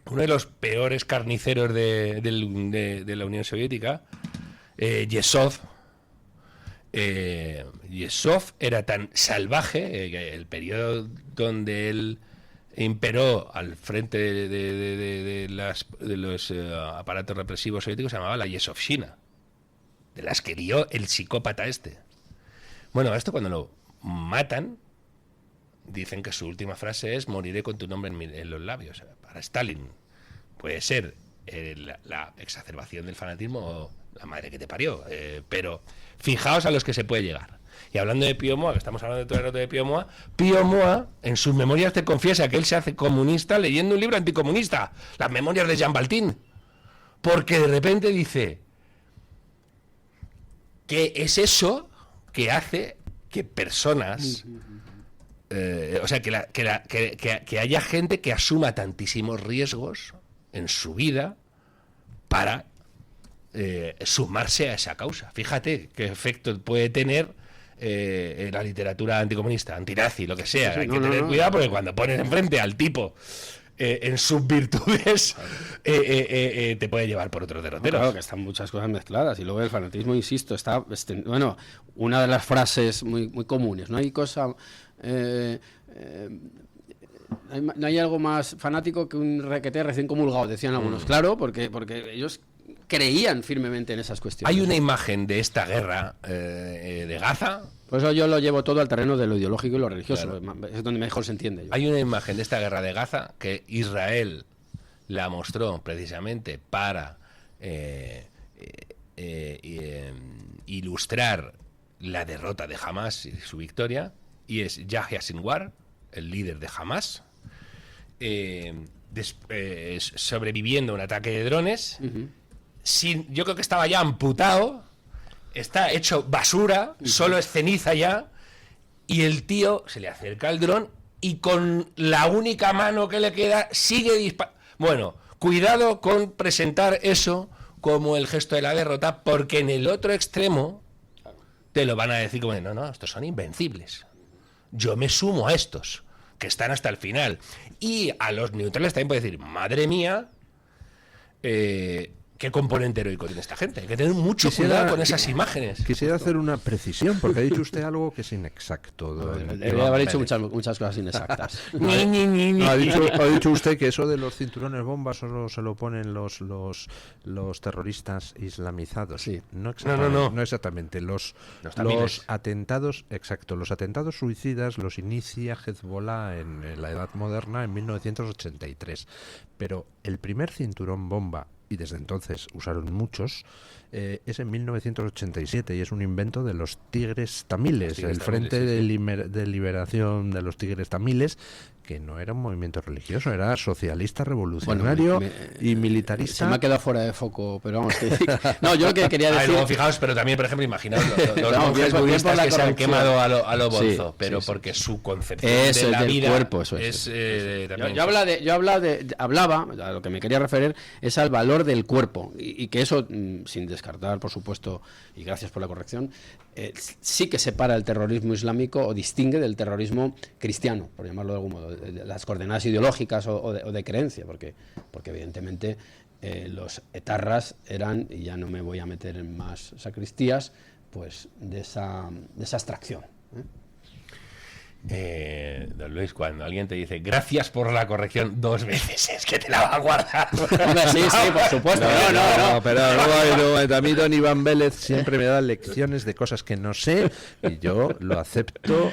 Uno de los peores carniceros de la Unión Soviética, Yesov era tan salvaje, el periodo donde él imperó al frente de los aparatos represivos soviéticos se llamaba la Yesovshina, de las que dio el psicópata este. Bueno, esto cuando lo matan, dicen que su última frase es: moriré con tu nombre en los labios. Para Stalin puede ser la exacerbación del fanatismo o la madre que te parió, pero fijaos a los que se puede llegar. Y hablando de Pío Moa, que estamos hablando todo el rato de Pío Moa en sus memorias te confiesa que él se hace comunista leyendo un libro anticomunista, las memorias de Jean Valtin, porque de repente dice que es eso que hace que personas, o sea, que haya gente que asuma tantísimos riesgos en su vida para sumarse a esa causa. Fíjate qué efecto puede tener la literatura anticomunista, antinazi, lo que sea. Hay que tener cuidado porque cuando pones enfrente al tipo en sus virtudes te puede llevar por otros derroteros. Claro, que están muchas cosas mezcladas. Y luego el fanatismo, insisto, está... bueno, una de las frases muy comunes, no hay cosa... no hay algo más fanático que un requete recién comulgado, decían algunos. Claro, porque ellos creían firmemente en esas cuestiones. Hay una imagen de esta guerra de Gaza. Por eso yo lo llevo todo al terreno de lo ideológico y lo religioso. Claro. Es donde mejor se entiende. Hay una imagen de esta guerra de Gaza que Israel la mostró precisamente para ilustrar la derrota de Hamas y su victoria, y es Yahya Sinwar, el líder de Hamas, sobreviviendo a un ataque de drones. Yo creo que estaba ya amputado, está hecho basura, solo es ceniza ya, y el tío se le acerca al dron y con la única mano que le queda sigue disparando. Bueno, cuidado con presentar eso como el gesto de la derrota, porque en el otro extremo te lo van a decir como, no, estos son invencibles. Yo me sumo a estos, que están hasta el final. Y a los neutrales también puede decir, madre mía, ¿qué componente heroico tiene esta gente? Hay que tener mucho cuidado con esas imágenes. Quisiera hacer una precisión, porque ha dicho usted algo que es inexacto. Debería haber dicho muchas cosas inexactas. Ha dicho usted que eso de los cinturones bombas solo se lo ponen los terroristas islamizados. Sí. No exactamente. No exactamente. Los atentados, exacto, los atentados suicidas los inicia Hezbollah en la Edad Moderna en 1983. Pero el primer cinturón bomba, y desde entonces usaron muchos, es en 1987 y es un invento de los tigres tamiles, el Frente de Liberación de los Tigres Tamiles, que no era un movimiento religioso, era socialista, revolucionario y militarista. Se me ha quedado fuera de foco, pero vamos, no, yo lo que quería decir... Luego, fijaos, pero también, por ejemplo, imaginaos los monjes budistas que se han quemado a lo bonzo, pero porque su concepción de la vida cuerpo, es hablaba, a lo que me quería referir, es al valor del cuerpo, y que eso, sin descartar, por supuesto, y gracias por la corrección, sí que separa el terrorismo islámico o distingue del terrorismo cristiano, por llamarlo de algún modo, de las coordenadas ideológicas o de creencia, porque evidentemente los etarras eran, y ya no me voy a meter en más sacristías, pues de esa abstracción. Don Luis, cuando alguien te dice gracias por la corrección 2 veces, es que te la va a guardar. Sí, por supuesto. No, pero luego a mí don Iván Vélez siempre me da lecciones de cosas que no sé y yo lo acepto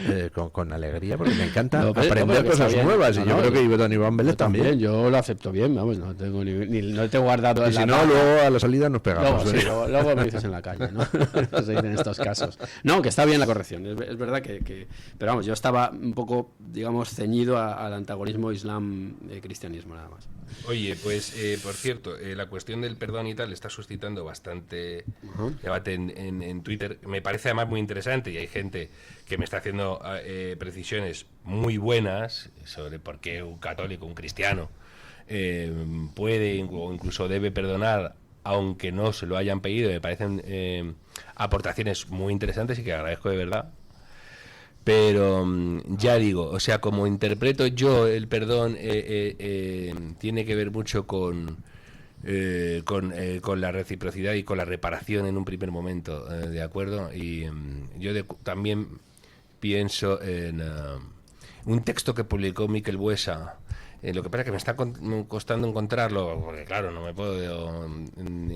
con alegría, porque me encanta aprender cosas nuevas, y yo creo que don Iván Vélez también. Yo lo acepto bien, vamos, no tengo no te he guardado. Y si no, luego a la salida nos pegamos. Luego me dices en la calle, ¿no? Se dice en estos casos. No, que está bien la corrección, es verdad que pero vamos, yo estaba un poco, digamos, ceñido al antagonismo islam-cristianismo, nada más. Oye, pues, por cierto, la cuestión del perdón y tal está suscitando bastante debate en Twitter. Me parece además muy interesante, y hay gente que me está haciendo precisiones muy buenas sobre por qué un católico, un cristiano, puede o incluso debe perdonar aunque no se lo hayan pedido. Me parecen aportaciones muy interesantes y que agradezco de verdad. Pero ya digo, o sea, como interpreto yo el perdón, tiene que ver mucho con la reciprocidad y con la reparación en un primer momento, ¿de acuerdo? Y yo también pienso en un texto que publicó Miquel Buesa Lo que pasa es que me está costando encontrarlo, porque claro, no me puedo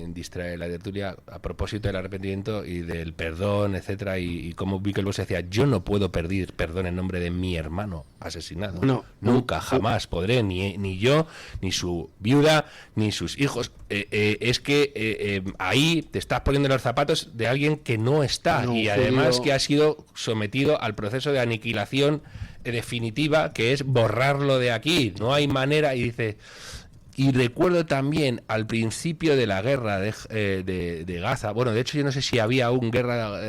distraer la tertulia a propósito del arrepentimiento y del perdón, etcétera, y como Bickelbos decía, yo no puedo pedir perdón en nombre de mi hermano asesinado. No, Nunca, jamás podré, ni yo, ni su viuda, ni sus hijos. Es que ahí te estás poniendo en los zapatos de alguien que no está, No, y además que ha sido sometido al proceso de aniquilación definitiva, que es borrarlo de aquí. No hay manera, y dice... Y recuerdo también al principio de la guerra de Gaza, bueno, de hecho yo no sé si había aún guerra,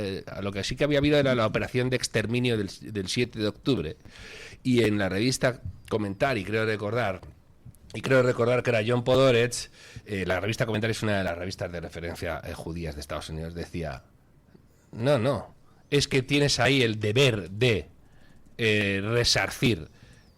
lo que sí que había habido era la operación de exterminio del 7 de octubre, y en la revista Commentary, creo recordar que era John Podhoretz, la revista Commentary es una de las revistas de referencia judías de Estados Unidos, decía, no, es que tienes ahí el deber de resarcir,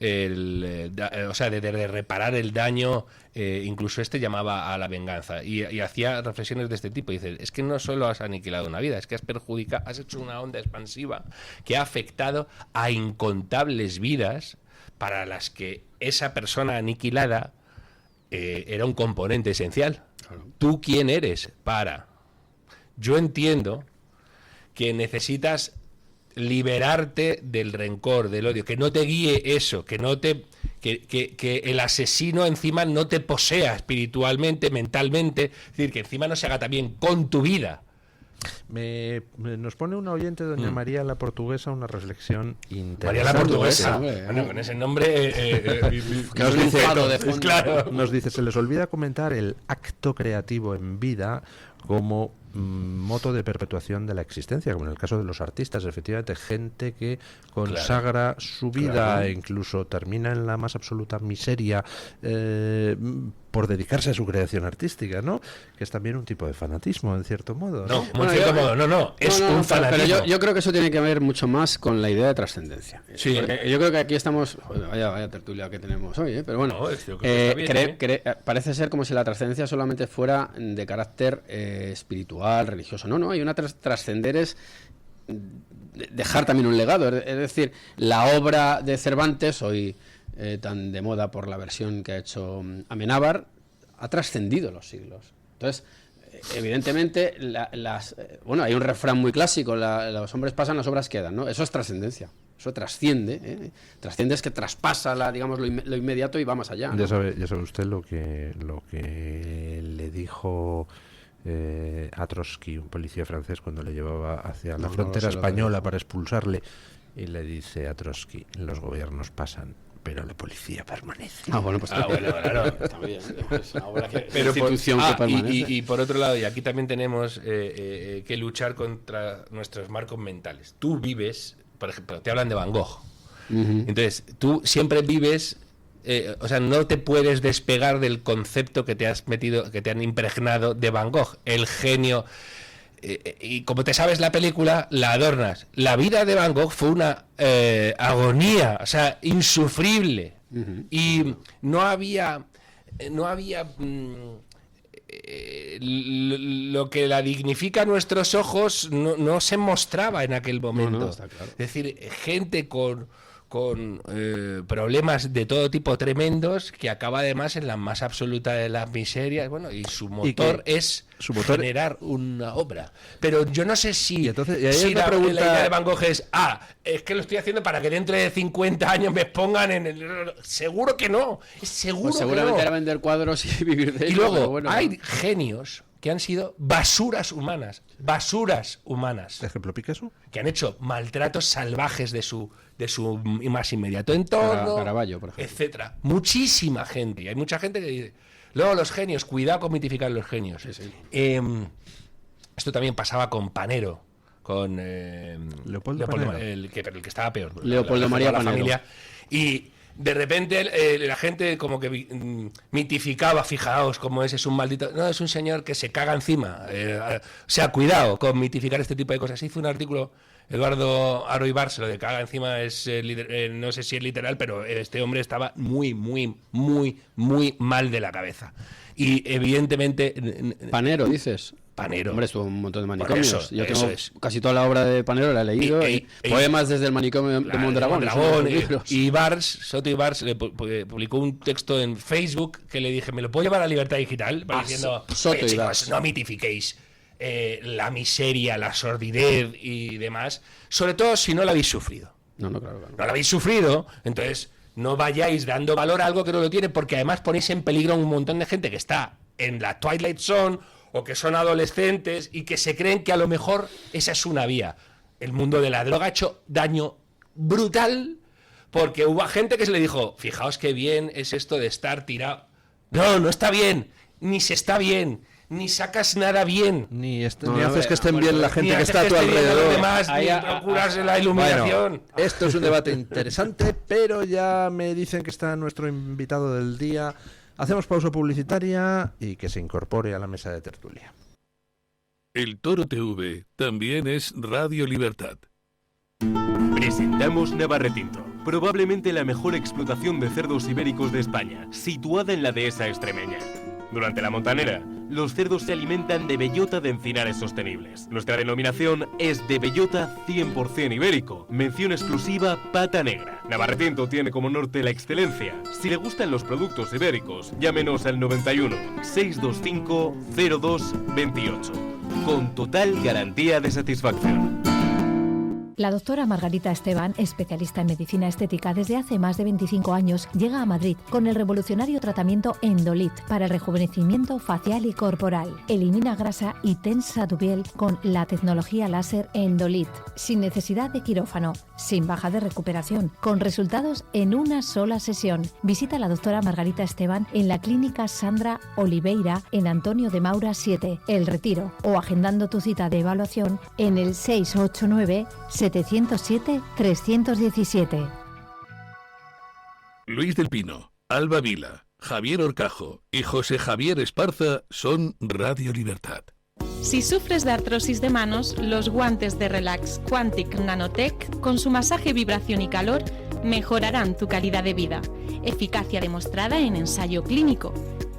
o sea, de reparar el daño, incluso llamaba a la venganza, y hacía reflexiones de este tipo. Dice, es que no solo has aniquilado una vida, es que has hecho una onda expansiva que ha afectado a incontables vidas para las que esa persona aniquilada era un componente esencial. Claro. ¿Tú quién eres para? Yo entiendo que necesitas liberarte del rencor, del odio, que no te guíe eso, que el asesino encima no te posea espiritualmente, mentalmente, es decir, que encima no se haga también con tu vida. Nos pone una oyente, doña María la Portuguesa, una reflexión interesante. María la Portuguesa, bueno, con ese nombre que os dice, claro. Nos dice, se les olvida comentar el acto creativo en vida como moto de perpetuación de la existencia, como en el caso de los artistas, efectivamente, gente que consagra su vida e incluso termina en la más absoluta miseria por dedicarse a su creación artística, ¿no? Que es también un tipo de fanatismo, en cierto modo. No, es un fanatismo. Pero yo creo que eso tiene que ver mucho más con la idea de trascendencia. Sí. Porque yo creo que aquí estamos... Vaya tertulia que tenemos hoy, pero bueno. Parece ser como si la trascendencia solamente fuera de carácter espiritual, religioso. No, hay una trascender es dejar también un legado. Es decir, la obra de Cervantes, hoy tan de moda por la versión que ha hecho Amenábar, ha trascendido los siglos. Entonces, evidentemente, hay un refrán muy clásico, los hombres pasan, las obras quedan, ¿no? Eso es trascendencia. Eso trasciende, Trasciende es que traspasa lo inmediato y va más allá, ¿no? Ya sabe usted lo que le dijo a Trotsky, un policía francés, cuando le llevaba hacia la frontera española para expulsarle, y le dice a Trotsky, los gobiernos pasan, pero la policía permanece. Bueno, claro. Está bien, es una obra que permanece. Y por otro lado, y aquí también tenemos que luchar contra nuestros marcos mentales. Tú vives, por ejemplo, te hablan de Van Gogh. Entonces, tú siempre vives... o sea, no te puedes despegar del concepto que te has metido, que te han impregnado de Van Gogh, el genio, y como te sabes la película, la adornas. La vida de Van Gogh fue una agonía, o sea, insufrible, y no había lo que la dignifica a nuestros ojos no se mostraba en aquel momento. Está claro. Es decir, gente con problemas de todo tipo tremendos, que acaba además en la más absoluta de las miserias, bueno, y su motor es generar una obra. Pero yo no sé si la idea de Van Gogh es que lo estoy haciendo para que dentro de 50 años me pongan en el... Seguro que no, seguramente era vender cuadros y vivir de ello. Y luego hay genios que han sido basuras humanas. ¿Ejemplo Picasso? Que han hecho maltratos salvajes de su más inmediato entorno, Caravaggio, por ejemplo, etcétera. Muchísima gente. Y hay mucha gente que dice, luego los genios, cuidado con mitificar los genios. Sí. Esto también pasaba con Panero, con Leopoldo Panero. El que estaba peor. Leopoldo María Panero. Familia. Y de repente la gente como que mitificaba, fijaos cómo es un maldito... No, es un señor que se caga encima. O sea, cuidado con mitificar este tipo de cosas. Hizo un artículo, Eduardo Aro Ibarz, lo de caga encima es, no sé si es literal, pero este hombre estaba muy, muy, muy, muy mal de la cabeza. Y evidentemente... Panero, dices. Panero. Hombre, estuvo un montón de Por manicomios. eso, Yo eso tengo es. casi toda la obra de Panero, la he leído. Y poemas desde el manicomio de Mondragón. Y Soto Ibars le publicó un texto en Facebook que le dije, ¿me lo puedo llevar a Libertad Digital? Diciendo, Soto oye, Ibars. chicos, no mitifiquéis la miseria, la sordidez y demás, sobre todo si no la habéis sufrido. Claro. No la habéis sufrido, entonces no vayáis dando valor a algo que no lo tiene, porque además ponéis en peligro a un montón de gente que está en la Twilight Zone o que son adolescentes y que se creen que a lo mejor esa es una vía. El mundo de la droga ha hecho daño brutal porque hubo gente que se le dijo, fijaos qué bien es esto de estar tirado. No está bien, ni se está bien, ni sacas nada bien. Ni haces que estén bien la gente que está a tu Ni alrededor. demás, ni procuras la iluminación. Bueno, esto es un debate interesante, pero ya me dicen que está nuestro invitado del día. Hacemos pausa publicitaria y que se incorpore a la mesa de tertulia. El Toro TV también es Radio Libertad. Presentamos Navarretinto, probablemente la mejor explotación de cerdos ibéricos de España, situada en la dehesa extremeña. Durante la montanera, los cerdos se alimentan de bellota de encinares sostenibles. Nuestra denominación es de bellota 100% ibérico, mención exclusiva pata negra. Navarretinto tiene como norte la excelencia. Si le gustan los productos ibéricos, llámenos al 91 625 02 28, con total garantía de satisfacción. La doctora Margarita Esteban, especialista en medicina estética desde hace más de 25 años, llega a Madrid con el revolucionario tratamiento Endolit para el rejuvenecimiento facial y corporal. Elimina grasa y tensa tu piel con la tecnología láser Endolit, sin necesidad de quirófano, sin baja de recuperación, con resultados en una sola sesión. Visita a la doctora Margarita Esteban en la clínica Sandra Oliveira en Antonio de Maura 7, El Retiro, o agendando tu cita de evaluación en el 689 707-317. Luis del Pino, Alba Vila, Javier Horcajo y José Javier Esparza son Radio Libertad. Si sufres de artrosis de manos, los guantes de Relax Quantic Nanotech con su masaje, vibración y calor mejorarán tu calidad de vida. Eficacia demostrada en ensayo clínico.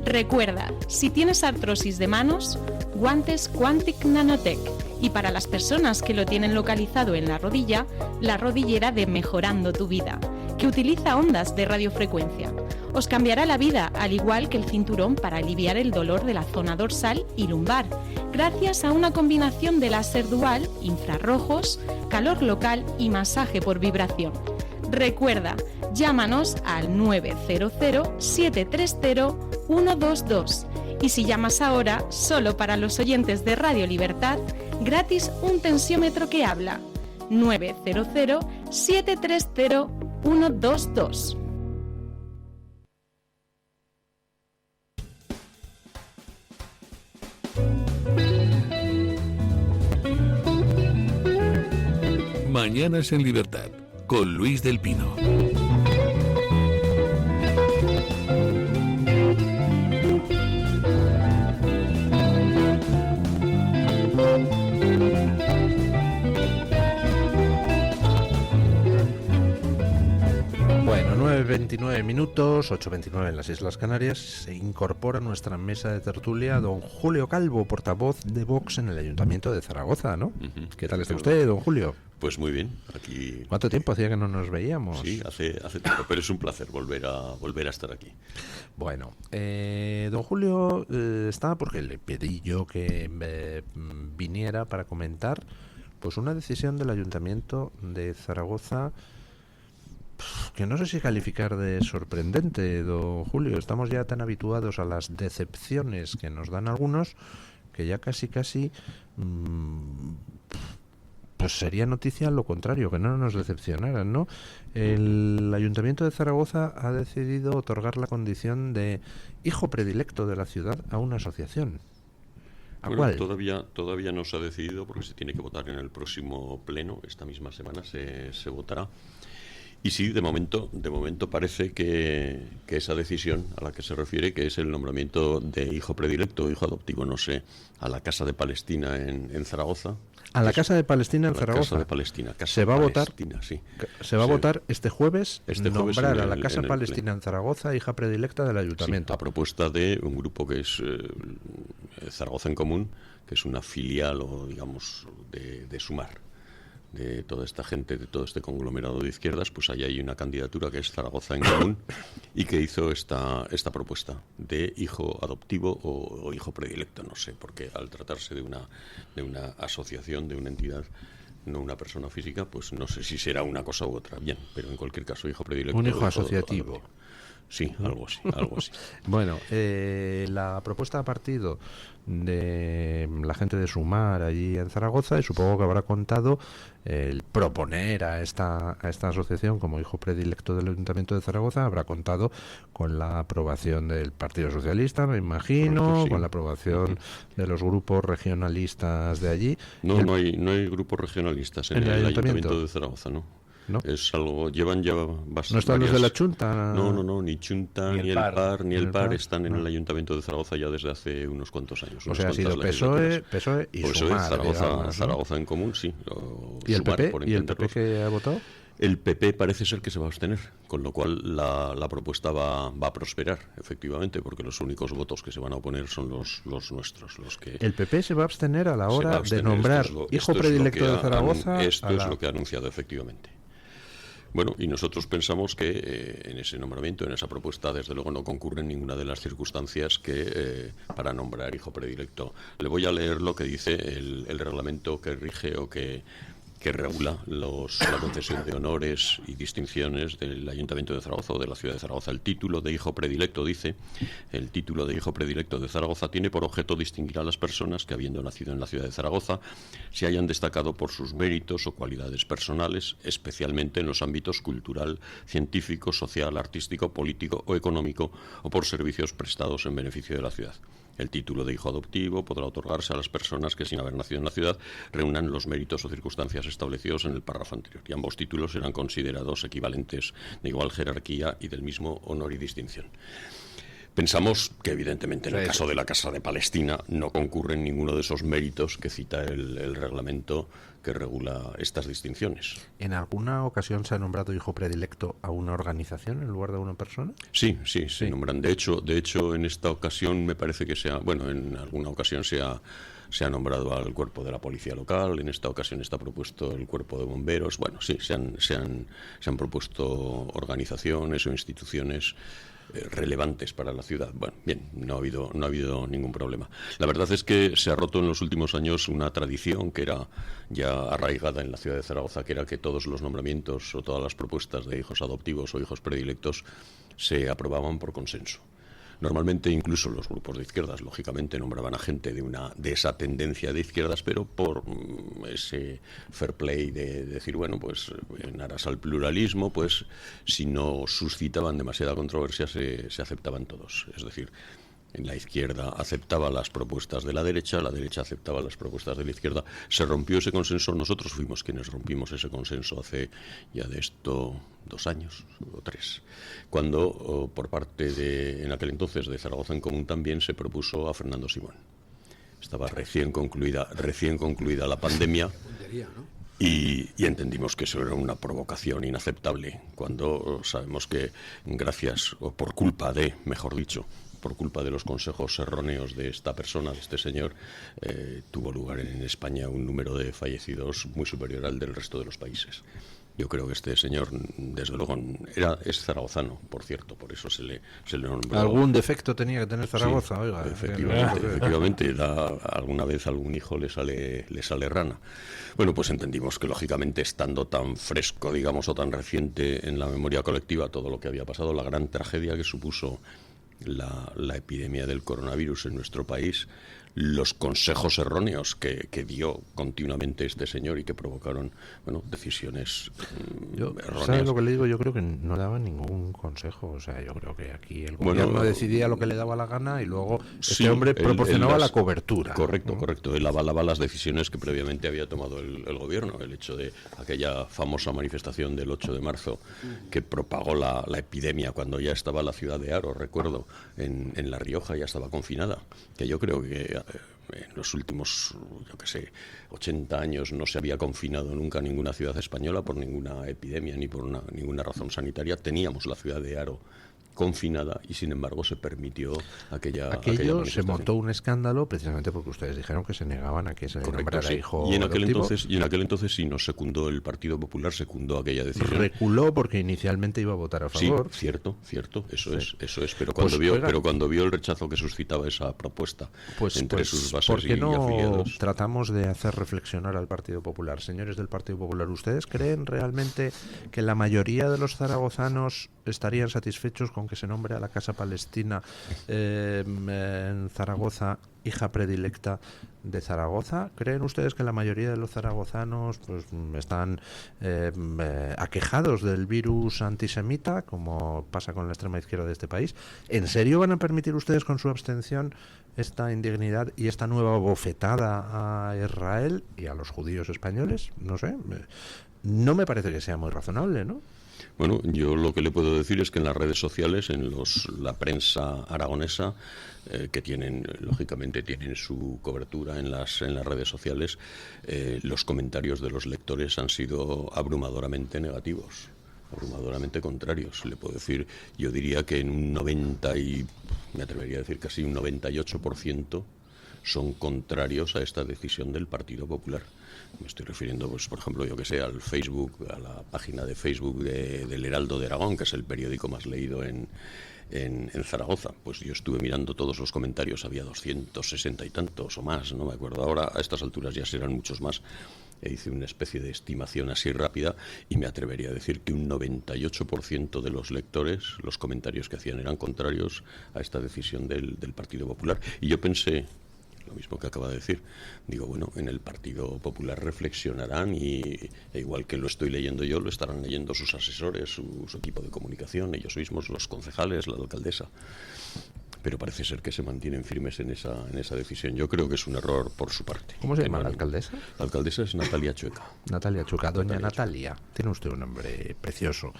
Recuerda, si tienes artrosis de manos, guantes Quantic Nanotech. Y para las personas que lo tienen localizado en la rodilla, la rodillera de Mejorando tu Vida, que utiliza ondas de radiofrecuencia. Os cambiará la vida, al igual que el cinturón para aliviar el dolor de la zona dorsal y lumbar, gracias a una combinación de láser dual, infrarrojos, calor local y masaje por vibración. Recuerda, llámanos al 900-730-122. Y si llamas ahora, solo para los oyentes de Radio Libertad, gratis un tensiómetro que habla. 900-730-122. Mañanas en Libertad, con Luis del Pino. Bueno, 9:29 minutos, 8:29 en las Islas Canarias. Se incorpora a nuestra mesa de tertulia don Julio Calvo, portavoz de Vox en el Ayuntamiento de Zaragoza, ¿no? ¿Qué tal está usted, don Julio? Pues muy bien, aquí... ¿Cuánto tiempo hacía que no nos veíamos? Sí, hace tiempo, pero es un placer volver a estar aquí. Bueno, don Julio estaba porque le pedí yo que viniera para comentar pues una decisión del Ayuntamiento de Zaragoza que no sé si calificar de sorprendente, don Julio. Estamos ya tan habituados a las decepciones que nos dan algunos que ya casi pues sería noticia lo contrario, que no nos decepcionaran, ¿no? El Ayuntamiento de Zaragoza ha decidido otorgar la condición de hijo predilecto de la ciudad a una asociación. ¿A cuál? Todavía no se ha decidido porque se tiene que votar en el próximo pleno. Esta misma semana se votará. Y sí, de momento parece que esa decisión a la que se refiere, que es el nombramiento de hijo predilecto o hijo adoptivo, no sé, a la Casa de Palestina en Zaragoza. A la Casa de Palestina en Zaragoza. Casa de Palestina. Se va a votar. Sí. Se va a votar este jueves. Nombrar a la Casa en Palestina en Zaragoza hija predilecta del Ayuntamiento. Sí, a propuesta de un grupo que es Zaragoza en Común, que es una filial o digamos de Sumar, de toda esta gente, de todo este conglomerado de izquierdas, pues ahí hay una candidatura que es Zaragoza en Común y que hizo esta propuesta de hijo adoptivo o hijo predilecto, no sé, porque al tratarse de una asociación, de una entidad, no una persona física, pues no sé si será una cosa u otra. Bien, pero en cualquier caso, hijo predilecto. Un hijo asociativo. Sí, algo así. Bueno, la propuesta ha partido de la gente de Sumar allí en Zaragoza y supongo que habrá contado el proponer a esta asociación como hijo predilecto del Ayuntamiento de Zaragoza, habrá contado con la aprobación del Partido Socialista, me imagino, correcto, sí, con la aprobación de los grupos regionalistas de allí. No hay grupos regionalistas en el Ayuntamiento de Zaragoza, ¿no? ¿No? Es algo, llevan ya bastante. ¿No están los de la Chunta? No, ni Chunta, ni el PAR están en el Ayuntamiento de Zaragoza ya desde hace unos cuantos años. O sea, ha sido PSOE y Sumar, Zaragoza en Común, sí. ¿Y el PP? ¿Y el PP que ha votado? El PP parece ser que se va a abstener, con lo cual la propuesta va a prosperar, efectivamente, porque los únicos votos que se van a oponer son los nuestros. Los que el PP se va a abstener a la hora de nombrar hijo predilecto de Zaragoza. Esto es lo que ha anunciado, efectivamente. Bueno, y nosotros pensamos que en ese nombramiento, en esa propuesta, desde luego no concurren ninguna de las circunstancias que para nombrar hijo predilecto. Le voy a leer lo que dice el reglamento que rige o que regula la concesión de honores y distinciones del Ayuntamiento de Zaragoza o de la ciudad de Zaragoza. El título de hijo predilecto, dice, el título de hijo predilecto de Zaragoza tiene por objeto distinguir a las personas que, habiendo nacido en la ciudad de Zaragoza, se hayan destacado por sus méritos o cualidades personales, especialmente en los ámbitos cultural, científico, social, artístico, político o económico, o por servicios prestados en beneficio de la ciudad. El título de hijo adoptivo podrá otorgarse a las personas que, sin haber nacido en la ciudad, reúnan los méritos o circunstancias establecidos en el párrafo anterior, y ambos títulos serán considerados equivalentes, de igual jerarquía y del mismo honor y distinción. Pensamos que, evidentemente, en el caso de la Casa de Palestina no concurren ninguno de esos méritos que cita el reglamento que regula estas distinciones. ¿En alguna ocasión se ha nombrado hijo predilecto a una organización en lugar de a una persona? Sí, se nombran. De hecho, en esta ocasión me parece que en alguna ocasión se ha nombrado al cuerpo de la policía local, en esta ocasión está propuesto el cuerpo de bomberos. Bueno, sí, se han propuesto organizaciones o instituciones relevantes para la ciudad. Bueno, bien, no ha habido ningún problema. La verdad es que se ha roto en los últimos años una tradición que era ya arraigada en la ciudad de Zaragoza, que era que todos los nombramientos o todas las propuestas de hijos adoptivos o hijos predilectos se aprobaban por consenso. Normalmente incluso los grupos de izquierdas, lógicamente, nombraban a gente de esa tendencia de izquierdas, pero por ese fair play de decir, bueno, pues en aras al pluralismo, pues si no suscitaban demasiada controversia se aceptaban todos. Es decir, en la izquierda aceptaba las propuestas de la derecha aceptaba las propuestas de la izquierda. Se rompió ese consenso, nosotros fuimos quienes rompimos ese consenso hace ya de esto 2 años o 3, cuando por parte en aquel entonces de Zaragoza en Común también se propuso a Fernando Simón. Estaba recién concluida la pandemia. Y entendimos que eso era una provocación inaceptable, cuando sabemos que gracias, o por culpa de, mejor dicho, por culpa de los consejos erróneos de esta persona, de este señor, tuvo lugar en España un número de fallecidos muy superior al del resto de los países. Yo creo que este señor, desde luego, es zaragozano, por cierto, por eso se le nombró. ¿Algún defecto tenía que tener Zaragoza? Sí, oiga, efectivamente, alguna vez algún hijo le sale rana. Bueno, pues entendimos que, lógicamente, estando tan fresco, digamos, o tan reciente en la memoria colectiva todo lo que había pasado, la gran tragedia que supuso la epidemia del coronavirus en nuestro país, los consejos erróneos que dio continuamente este señor y que provocaron, bueno, decisiones erróneas. ¿Sabes lo que le digo? Yo creo que no daba ningún consejo. O sea, yo creo que aquí el gobierno decidía lo que le daba la gana y luego este hombre proporcionaba la cobertura. Correcto. Él avalaba las decisiones que previamente había tomado el gobierno. El hecho de aquella famosa manifestación del 8 de marzo que propagó la epidemia cuando ya estaba la ciudad de Haro, recuerdo, en La Rioja, ya estaba confinada, que yo creo que en los últimos, 80 años no se había confinado nunca ninguna ciudad española por ninguna epidemia ni por ninguna razón sanitaria. Teníamos la ciudad de Haro confinada y sin embargo se permitió aquella se manifestación. montó un escándalo precisamente porque ustedes dijeron que se negaban a que se nombrara sí. hijo y en aquel adoptivo. entonces sí nos secundó el Partido Popular, secundó aquella decisión. Reculó porque inicialmente iba a votar a favor. Sí, cierto, eso Sí. es, pero Pues, cuando vio el rechazo que suscitaba esa propuesta entre sus bases ¿por qué y no afiliados. tratamos de hacer reflexionar al Partido Popular? Señores del Partido Popular, ¿ustedes creen realmente que la mayoría de los zaragozanos estarían satisfechos con que se nombre a la Casa Palestina en Zaragoza hija predilecta de Zaragoza? ¿Creen ustedes que la mayoría de los zaragozanos pues están aquejados del virus antisemita, como pasa con la extrema izquierda de este país? ¿En serio van a permitir ustedes con su abstención esta indignidad y esta nueva bofetada a Israel y a los judíos españoles? No sé, no me parece que sea muy razonable, ¿no? Bueno, yo lo que le puedo decir es que en las redes sociales, la prensa aragonesa, que lógicamente tienen su cobertura en las redes sociales, los comentarios de los lectores han sido abrumadoramente negativos, abrumadoramente contrarios. Le puedo decir, yo diría que en un 90 y me atrevería a decir casi un 98% son contrarios a esta decisión del Partido Popular. Me estoy refiriendo, pues, por ejemplo, yo que sé, al Facebook, a la página de Facebook del Heraldo de Aragón, que es el periódico más leído en Zaragoza. Pues yo estuve mirando todos los comentarios, había 260 y tantos o más, no me acuerdo ahora, a estas alturas ya serán muchos más. Hice una especie de estimación así rápida y me atrevería a decir que un 98% de los lectores, los comentarios que hacían eran contrarios a esta decisión del Partido Popular. Y yo pensé lo mismo que acaba de decir. Digo, bueno, en el Partido Popular reflexionarán e igual que lo estoy leyendo yo, lo estarán leyendo sus asesores, su equipo de comunicación, ellos mismos, los concejales, la alcaldesa. Pero parece ser que se mantienen firmes en esa decisión. Yo creo que es un error por su parte. ¿Cómo se llama la alcaldesa? La alcaldesa es Natalia Chueca. Natalia Chueca, doña Natalia. Tiene usted un nombre precioso.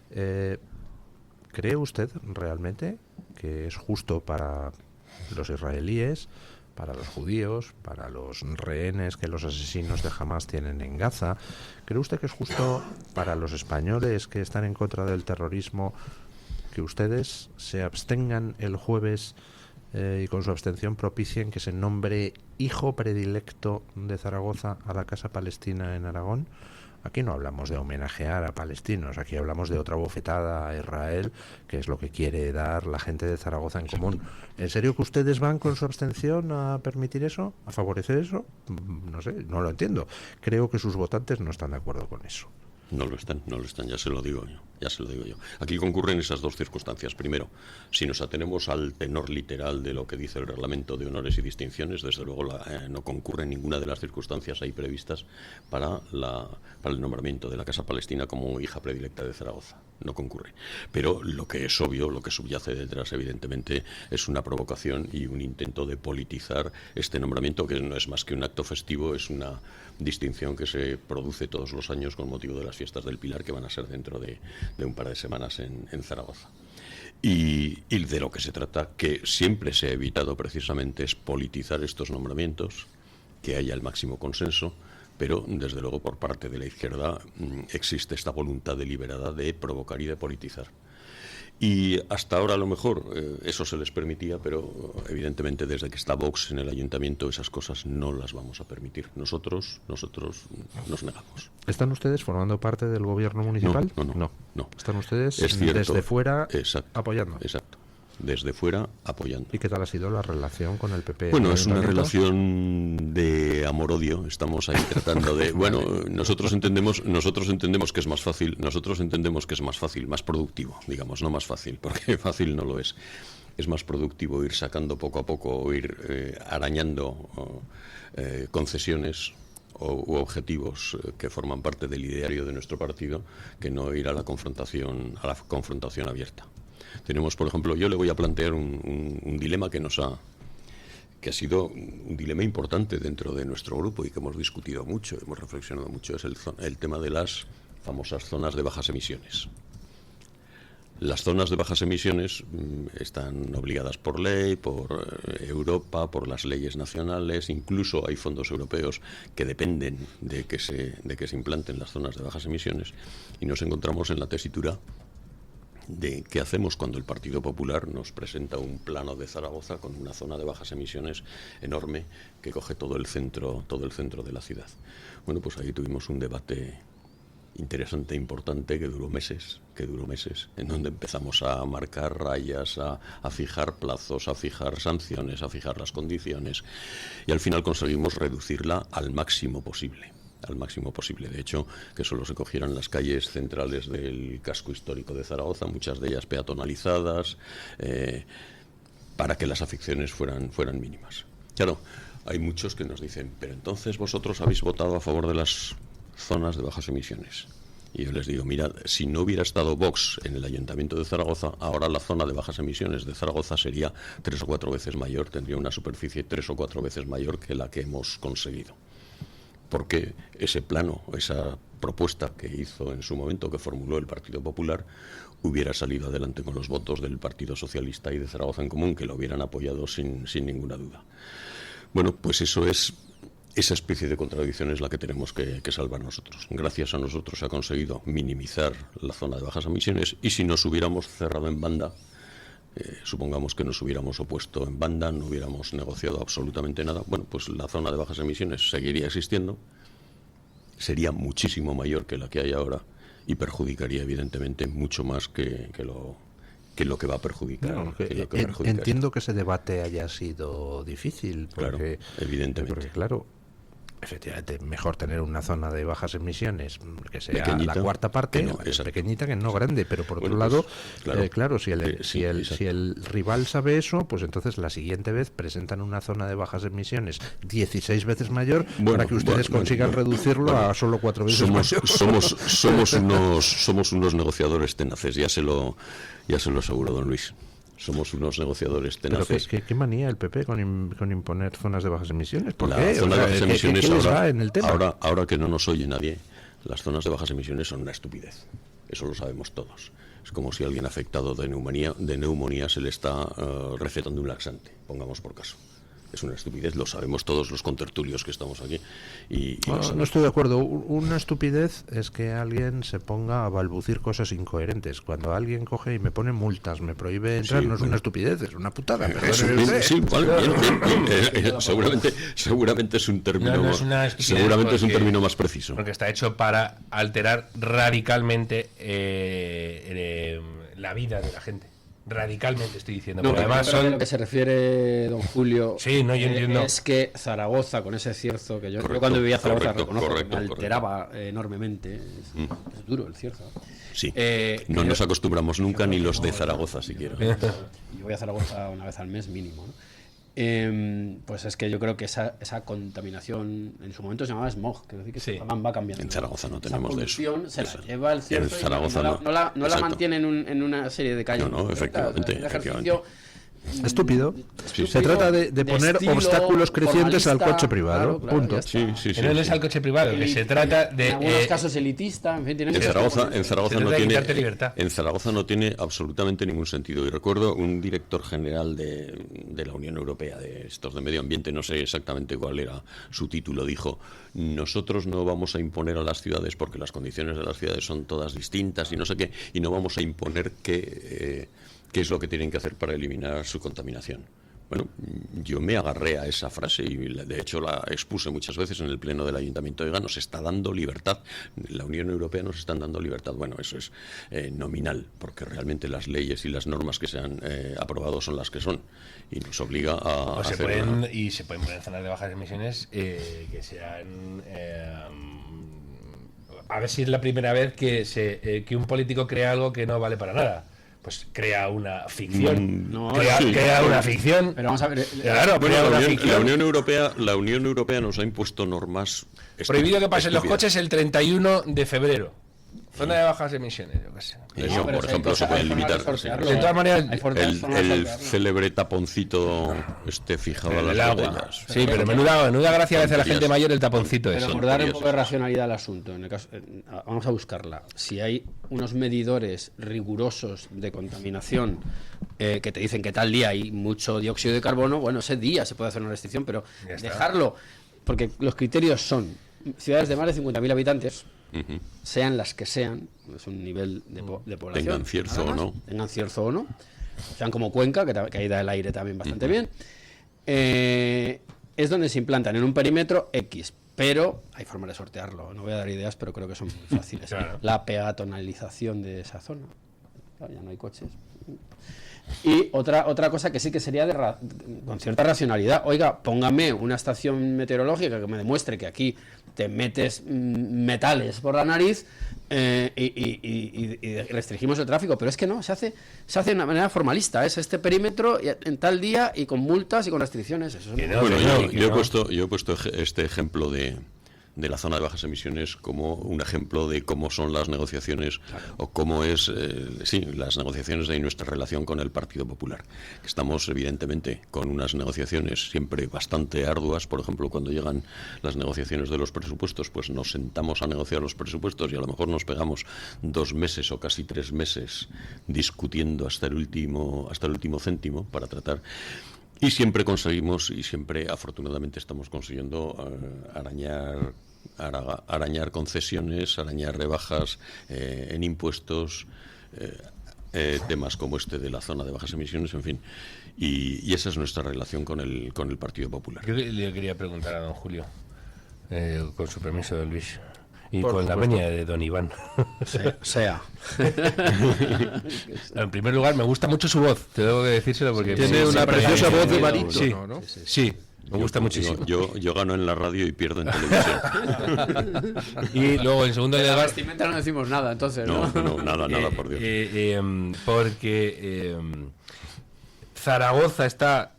¿Cree usted realmente que es justo para los israelíes, para los judíos, para los rehenes que los asesinos de Hamás tienen en Gaza? ¿Cree usted que es justo para los españoles que están en contra del terrorismo que ustedes se abstengan el jueves y con su abstención propicien que se nombre hijo predilecto de Zaragoza a la Casa Palestina en Aragón? Aquí no hablamos de homenajear a palestinos, aquí hablamos de otra bofetada a Israel, que es lo que quiere dar la gente de Zaragoza en común. ¿En serio que ustedes van con su abstención a permitir eso, a favorecer eso? No sé, no lo entiendo. Creo que sus votantes no están de acuerdo con eso. No lo están, ya se lo digo yo. Aquí concurren esas dos circunstancias. Primero, si nos atenemos al tenor literal de lo que dice el reglamento de honores y distinciones, desde luego no concurre ninguna de las circunstancias ahí previstas para el nombramiento de la Casa Palestina como hija predilecta de Zaragoza. No concurre. Pero lo que es obvio, lo que subyace detrás, evidentemente, es una provocación y un intento de politizar este nombramiento, que no es más que un acto festivo, es una distinción que se produce todos los años con motivo de las fiestas del Pilar, que van a ser dentro de un par de semanas en Zaragoza. Y de lo que se trata, que siempre se ha evitado precisamente, es politizar estos nombramientos, que haya el máximo consenso, pero desde luego por parte de la izquierda existe esta voluntad deliberada de provocar y de politizar. Y hasta ahora a lo mejor eso se les permitía, pero evidentemente desde que está Vox en el ayuntamiento esas cosas no las vamos a permitir. Nosotros nos negamos. ¿Están ustedes formando parte del gobierno municipal? No. ¿Están ustedes desde fuera apoyando? Exacto. Desde fuera apoyando. ¿Y qué tal ha sido la relación con el PP? Bueno, es una relación de amor-odio. Estamos ahí tratando de... Bueno, nosotros entendemos que es más fácil, más productivo, digamos, no más fácil, porque fácil no lo es. Es más productivo ir sacando poco a poco, ir arañando concesiones u objetivos que forman parte del ideario de nuestro partido, que no ir a la confrontación abierta. Tenemos, por ejemplo, yo le voy a plantear un dilema que ha sido un dilema importante dentro de nuestro grupo y que hemos discutido mucho, hemos reflexionado mucho, es el tema de las famosas zonas de bajas emisiones. Las zonas de bajas emisiones están obligadas por ley, por Europa, por las leyes nacionales, incluso hay fondos europeos que dependen de que se implanten las zonas de bajas emisiones, y nos encontramos en la tesitura de qué hacemos cuando el Partido Popular nos presenta un plano de Zaragoza con una zona de bajas emisiones enorme que coge todo el centro de la ciudad. Bueno, pues ahí tuvimos un debate interesante, importante, que duró meses, en donde empezamos a marcar rayas, a fijar plazos, a fijar sanciones, a fijar las condiciones, y al final conseguimos reducirla al máximo posible. De hecho, que solo se cogieran las calles centrales del casco histórico de Zaragoza, muchas de ellas peatonalizadas, para que las afecciones fueran mínimas. Claro, hay muchos que nos dicen, pero entonces vosotros habéis votado a favor de las zonas de bajas emisiones. Y yo les digo, mirad, si no hubiera estado Vox en el Ayuntamiento de Zaragoza, ahora la zona de bajas emisiones de Zaragoza sería 3 o 4 veces mayor, tendría una superficie 3 o 4 veces mayor que la que hemos conseguido. Porque ese plano, esa propuesta que hizo en su momento, que formuló el Partido Popular, hubiera salido adelante con los votos del Partido Socialista y de Zaragoza en Común, que lo hubieran apoyado sin ninguna duda. Bueno, pues esa especie de contradicción es la que tenemos que salvar nosotros. Gracias a nosotros se ha conseguido minimizar la zona de bajas emisiones, y si nos hubiéramos cerrado en banda, supongamos que nos hubiéramos opuesto en banda, no hubiéramos negociado absolutamente nada, bueno, pues la zona de bajas emisiones seguiría existiendo, sería muchísimo mayor que la que hay ahora y perjudicaría evidentemente mucho más que lo que va a perjudicar. Claro, entiendo que ese debate haya sido difícil, porque, claro, evidentemente. Porque, claro, efectivamente, mejor tener una zona de bajas emisiones que sea pequeñita, la cuarta parte, pequeñita que no grande, pero por otro lado, pues, claro, si el rival sabe eso, pues entonces la siguiente vez presentan una zona de bajas emisiones 16 veces mayor para que ustedes consigan reducirlo a solo 4 veces mayor. Somos unos negociadores tenaces, ya se lo aseguro, don Luis. Somos unos negociadores tenaces. ¿Pero qué manía el PP con imponer zonas de bajas emisiones? ¿Por qué? Zona de bajas emisiones ¿qué les va en el tema? Ahora que no nos oye nadie, las zonas de bajas emisiones son una estupidez. Eso lo sabemos todos. Es como si a alguien afectado de neumonía se le está recetando un laxante, pongamos por caso. Es una estupidez, lo sabemos todos los contertulios que estamos aquí. No estoy de acuerdo. Una estupidez es que alguien se ponga a balbucir cosas incoherentes. Cuando alguien coge y me pone multas, me prohíbe entrar, no es una estupidez, es una putada. Sí, vale, bien. Seguramente es un término es un término más preciso. Porque está hecho para alterar radicalmente la vida de la gente. Radicalmente estoy diciendo, no, pero además a lo que se refiere don Julio, sí, no, yo entiendo. Es que Zaragoza, con ese cierzo que yo cuando vivía en Zaragoza reconozco que me alteraba enormemente, es duro el cierzo. Sí, no nos acostumbramos nunca, ni los de Zaragoza siquiera. Yo voy a Zaragoza una vez al mes mínimo, ¿no? Pues es que yo creo que esa contaminación en su momento se llamaba smog, quiero decir que va cambiando. En Zaragoza no tenemos de eso. Se la lleva el cierzo en Zaragoza no la mantiene en una serie de calles. No, efectivamente. Estúpido. Se trata de poner obstáculos crecientes al coche privado. Claro, punto. No es al coche privado, que se trata de. En algunos casos elitista, en fin, en Zaragoza no tiene absolutamente ningún sentido. Y recuerdo un director general de la Unión Europea, de estos de medio ambiente, no sé exactamente cuál era su título, dijo: nosotros no vamos a imponer a las ciudades, porque las condiciones de las ciudades son todas distintas y no sé qué, y no vamos a imponer qué es lo que tienen que hacer para eliminar su contaminación. Bueno, yo me agarré a esa frase y de hecho la expuse muchas veces en el pleno del Ayuntamiento. Oiga, nos está dando libertad, la Unión Europea nos están dando libertad. Bueno, eso es nominal, porque realmente las leyes y las normas que se han aprobado son las que son, y nos obliga a se pueden poner zonas de bajas emisiones que sean a ver si es la primera vez que un político crea algo que no vale para nada. Pues crea una ficción. Crea una ficción. Pero vamos a ver. Claro, la Unión Europea nos ha impuesto normas. Prohibido que pasen los coches el 31 de febrero. Zona de bajas emisiones, yo qué sé. Eso, por ejemplo, se pueden limitar. De todas maneras, el célebre taponcito fijado a las botellas. Sí, pero menuda gracia le hace a la gente mayor el taponcito ese. Pero por dar un poco de racionalidad al asunto, en el caso, vamos a buscarla. Si hay unos medidores rigurosos de contaminación que te dicen que tal día hay mucho dióxido de carbono, bueno, ese día se puede hacer una restricción, pero dejarlo, porque los criterios son ciudades de más de 50.000 habitantes, sean las que sean, es un nivel de población. Tengan Cierzo o no. Tengan Cierzo o no. Sean como Cuenca, que ahí da el aire también bastante bien. Es donde se implantan en un perímetro X. Pero hay forma de sortearlo. No voy a dar ideas, pero creo que son muy fáciles. Claro. La peatonalización de esa zona. Claro, ya no hay coches. Y otra cosa que sí que sería con cierta racionalidad. Oiga, póngame una estación meteorológica que me demuestre que aquí te metes metales por la nariz y restringimos el tráfico. Pero es que no, se hace de una manera formalista. Es este perímetro en tal día y con multas y con restricciones. Eso es yo he puesto este ejemplo de la zona de bajas emisiones como un ejemplo de cómo son las negociaciones, claro, o cómo es, las negociaciones de nuestra relación con el Partido Popular. Estamos, evidentemente, con unas negociaciones siempre bastante arduas. Por ejemplo, cuando llegan las negociaciones de los presupuestos, pues nos sentamos a negociar los presupuestos y a lo mejor nos pegamos 2 meses o casi 3 meses discutiendo hasta el último céntimo para tratar. Y siempre conseguimos, y siempre afortunadamente estamos consiguiendo arañar concesiones, arañar rebajas en impuestos, temas como este de la zona de bajas emisiones, en fin. Y esa es nuestra relación con el Partido Popular. Yo le quería preguntar a don Julio, con su permiso de Luis, y por con supuesto, la venia de don Iván. Sea. En primer lugar, me gusta mucho su voz, te debo de decírselo porque... Tiene una preciosa voz de barítono, ¿no? Sí. Me gusta muchísimo. Yo gano en la radio y pierdo en televisión. Y luego, en segundo lugar... De la vestimenta no decimos nada, entonces, ¿no? No, nada, por Dios. Porque Zaragoza está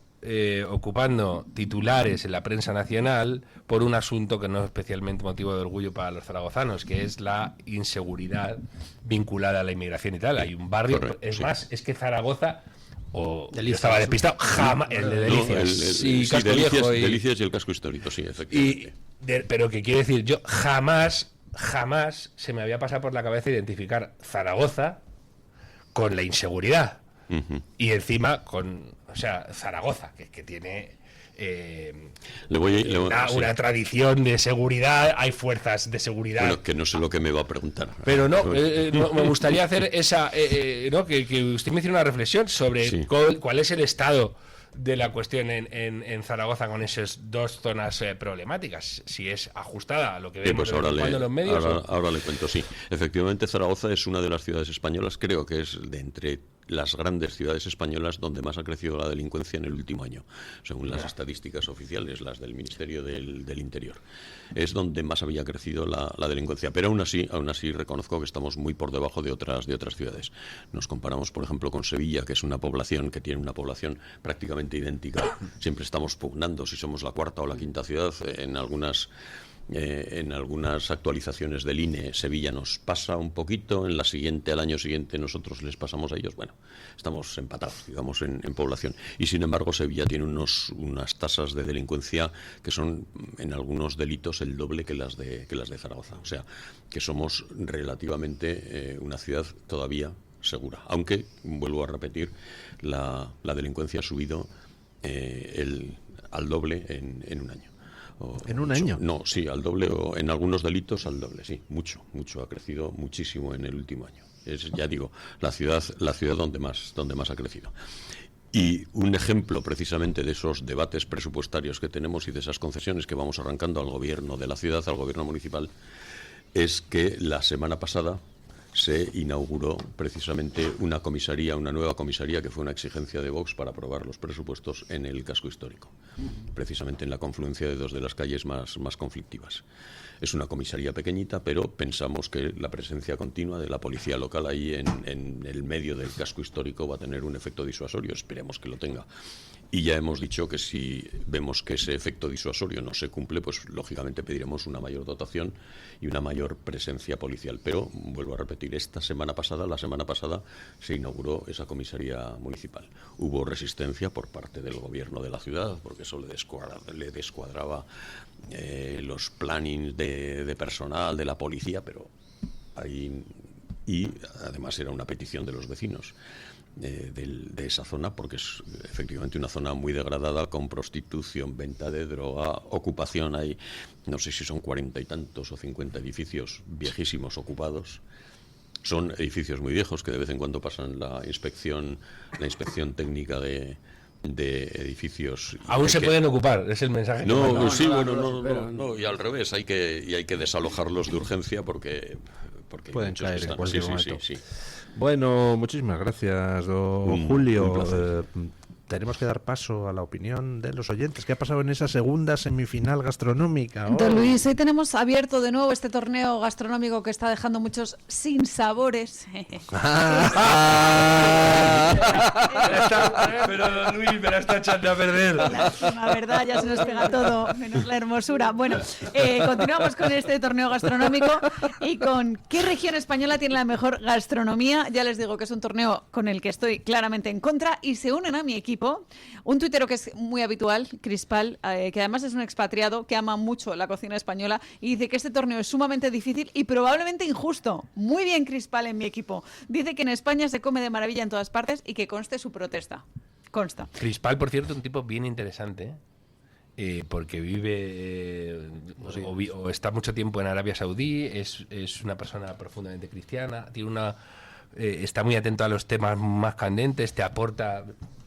ocupando titulares en la prensa nacional por un asunto que no es especialmente motivo de orgullo para los zaragozanos, que es la inseguridad vinculada a la inmigración y tal. Hay un barrio... Correcto, más, es que Zaragoza... yo estaba despistado, jamás, el de Delicias, Delicias y el casco histórico, sí, efectivamente. Pero que quiere decir, yo jamás se me había pasado por la cabeza identificar Zaragoza con la inseguridad. Y encima Zaragoza, que tiene una tradición de seguridad, hay fuerzas de seguridad. Bueno, que no sé lo que me va a preguntar. Pero me gustaría hacer esa, que usted me hiciera una reflexión sobre cuál es el estado de la cuestión en Zaragoza con esas 2 zonas problemáticas, si es ajustada a lo que vemos en los medios. Ahora le cuento, sí. Efectivamente, Zaragoza es una de las ciudades españolas, creo que es de entre las grandes ciudades españolas donde más ha crecido la delincuencia en el último año, según las estadísticas oficiales, las del Ministerio del Interior. Es donde más había crecido la delincuencia, pero aún así reconozco que estamos muy por debajo de otras ciudades. Nos comparamos, por ejemplo, con Sevilla, que es una población que tiene una población prácticamente idéntica. Siempre estamos pugnando si somos la 4ª o la 5ª ciudad. En algunas actualizaciones del INE, Sevilla nos pasa un poquito, al año siguiente nosotros les pasamos a ellos. Bueno, estamos empatados, digamos, en población. Y sin embargo, Sevilla tiene unas tasas de delincuencia que son, en algunos delitos, el doble que las de Zaragoza. O sea, que somos relativamente una ciudad todavía segura. Aunque, vuelvo a repetir, la delincuencia ha subido al doble en un año. ¿En un año? No, sí, al doble, o en algunos delitos al doble, sí, mucho, ha crecido muchísimo en el último año. Es, ya digo, la ciudad donde más ha crecido. Y un ejemplo precisamente de esos debates presupuestarios que tenemos y de esas concesiones que vamos arrancando al gobierno de la ciudad, al gobierno municipal, es que la semana pasada se inauguró precisamente una nueva comisaría, que fue una exigencia de Vox para aprobar los presupuestos en el casco histórico, precisamente en la confluencia de 2 de las calles más conflictivas. Es una comisaría pequeñita, pero pensamos que la presencia continua de la policía local ahí en el medio del casco histórico va a tener un efecto disuasorio, esperemos que lo tenga. Y ya hemos dicho que si vemos que ese efecto disuasorio no se cumple, pues lógicamente pediremos una mayor dotación y una mayor presencia policial. Pero, vuelvo a repetir, la semana pasada se inauguró esa comisaría municipal. Hubo resistencia por parte del gobierno de la ciudad, porque eso le descuadraba los plannings de personal de la policía, pero ahí y además era una petición de los vecinos de esa zona, porque es efectivamente una zona muy degradada, con prostitución, venta de droga, ocupación. Hay, no sé si son 40 y tantos o 50 edificios viejísimos ocupados. Son edificios muy viejos que de vez en cuando pasan la inspección técnica de edificios. Aún se pueden ocupar, es el mensaje. No, y al revés, hay que desalojarlos de urgencia porque pueden caer en cualquier momento. Sí. Bueno, muchísimas gracias, don Julio. Tenemos que dar paso a la opinión de los oyentes. ¿Qué ha pasado en esa segunda semifinal gastronómica? Don Luis, hoy tenemos abierto de nuevo este torneo gastronómico que está dejando muchos sinsabores. Pero Luis, me la está echando a perder. La verdad, ya se nos pega todo, menos la hermosura. Bueno, continuamos con este torneo gastronómico y con ¿qué región española tiene la mejor gastronomía? Ya les digo que es un torneo con el que estoy claramente en contra y se unen a mi equipo un tuitero que es muy habitual, Crispal, que además es un expatriado que ama mucho la cocina española y dice que este torneo es sumamente difícil y probablemente injusto. Muy bien, Crispal, en mi equipo. Dice que en España se come de maravilla en todas partes y que conste su protesta. Consta. Crispal, por cierto, un tipo bien interesante, porque vive o está mucho tiempo en Arabia Saudí, es una persona profundamente cristiana, tiene está muy atento a los temas más candentes, te aporta...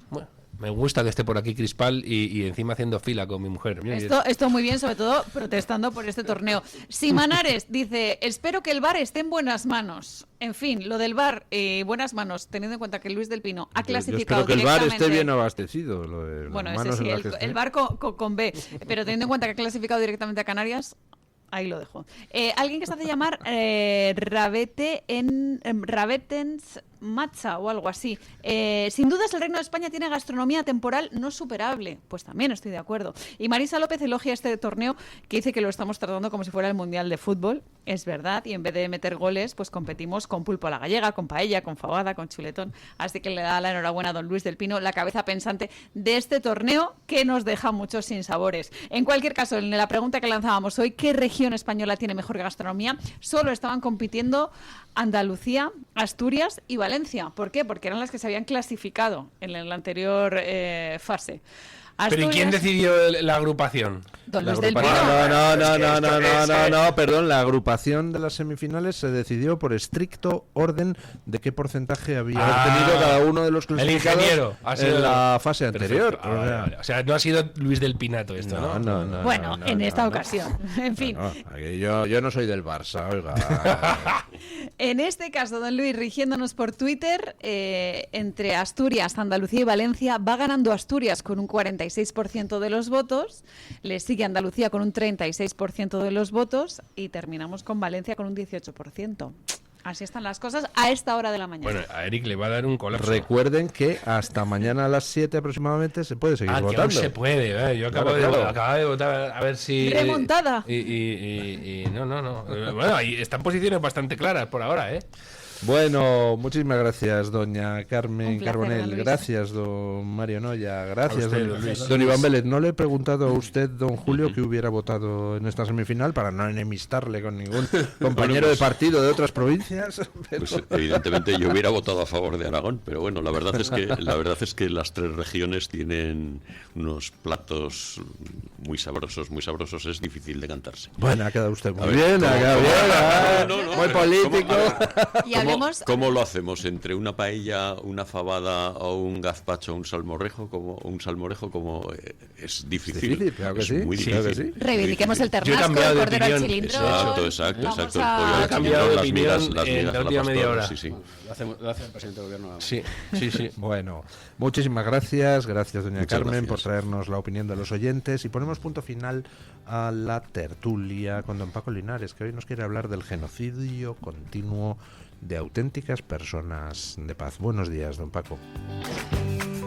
Bueno, me gusta que esté por aquí Crispal y encima haciendo fila con mi mujer. Esto muy bien, sobre todo protestando por este torneo. Simanares dice, espero que el VAR esté en buenas manos. En fin, lo del VAR, buenas manos, teniendo en cuenta que Luis del Pino ha clasificado directamente... Yo espero que el VAR esté bien abastecido. Lo de bueno, ese sí, el VAR con B, pero teniendo en cuenta que ha clasificado directamente a Canarias... Ahí lo dejo. Alguien que se hace llamar Rabetens Matcha o algo así. Sin dudas el Reino de España tiene gastronomía temporal no superable. Pues también estoy de acuerdo. Y Marisa López elogia este torneo que dice que lo estamos tratando como si fuera el Mundial de Fútbol. Es verdad. Y en vez de meter goles, pues competimos con pulpo a la gallega, con paella, con fabada, con chuletón. Así que le da la enhorabuena a don Luis del Pino, la cabeza pensante de este torneo que nos deja muchos sinsabores. En cualquier caso, en la pregunta que lanzábamos hoy, ¿qué región española tiene mejor gastronomía? Solo estaban compitiendo Andalucía, Asturias y Valencia. ¿Por qué? Porque eran las que se habían clasificado en la anterior fase. Asturias... ¿Pero y quién decidió la agrupación? Don Luis del Pino. No, perdón, la agrupación de las semifinales se decidió por estricto orden de qué porcentaje había obtenido cada uno de los clasificados en la fase anterior. O sea, no ha sido Luis del Pinato esto, ¿no? Bueno, en esta ocasión. En fin. Yo no soy del Barça, oiga. En este caso, don Luis, rigiéndonos por Twitter, entre Asturias, Andalucía y Valencia, va ganando Asturias con un 46% de los votos, le sigue Andalucía con un 36% de los votos y terminamos con Valencia con un 18%. Así están las cosas a esta hora de la mañana. Bueno, a Eric le va a dar un colapso. Recuerden que hasta mañana a las 7 aproximadamente se puede seguir votando. Que aún se puede, yo acabo de votar a ver si... ¡Remontada! No. Bueno, ahí están posiciones bastante claras por ahora, Bueno, muchísimas gracias, doña Carmen placer, Carbonell. Gracias, don Mario Noya. Gracias, usted, don Iván Vélez. No le he preguntado a usted, don Julio, que hubiera votado en esta semifinal para no enemistarle con ningún compañero de partido de otras provincias. Pues evidentemente yo hubiera votado a favor de Aragón, pero bueno, la verdad es que las tres regiones tienen unos platos muy sabrosos, es difícil de cantarse. Bueno, ha quedado usted muy bien, muy político. ¿Cómo lo hacemos? ¿Entre una paella, una fabada o un gazpacho, un salmorejo? Es difícil. Claro que es sí. Muy difícil. Reivindiquemos el ternasco, el cordero al cilindro. Exacto. He cambiado de opinión en la última media hora. Lo hace el presidente del gobierno. Sí. Bueno, muchísimas gracias. Gracias, doña Carmen, por traernos la opinión de los oyentes. Y ponemos punto final a la tertulia con don Paco Linares, que hoy nos quiere hablar del genocidio continuo de auténticas personas de paz. Buenos días, don Paco.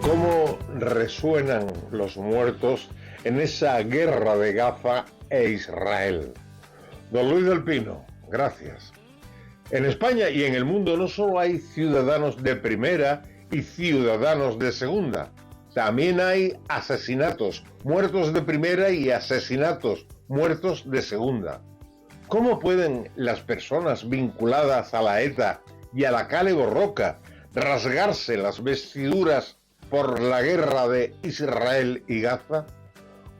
¿Cómo resuenan los muertos en esa guerra de Gaza e Israel? Don Luis del Pino, gracias. En España y en el mundo no solo hay ciudadanos de primera y ciudadanos de segunda, también hay asesinatos, muertos de primera y asesinatos, muertos de segunda. ¿Cómo pueden las personas vinculadas a la ETA y a la Cale Borroca, rasgarse las vestiduras por la guerra de Israel y Gaza?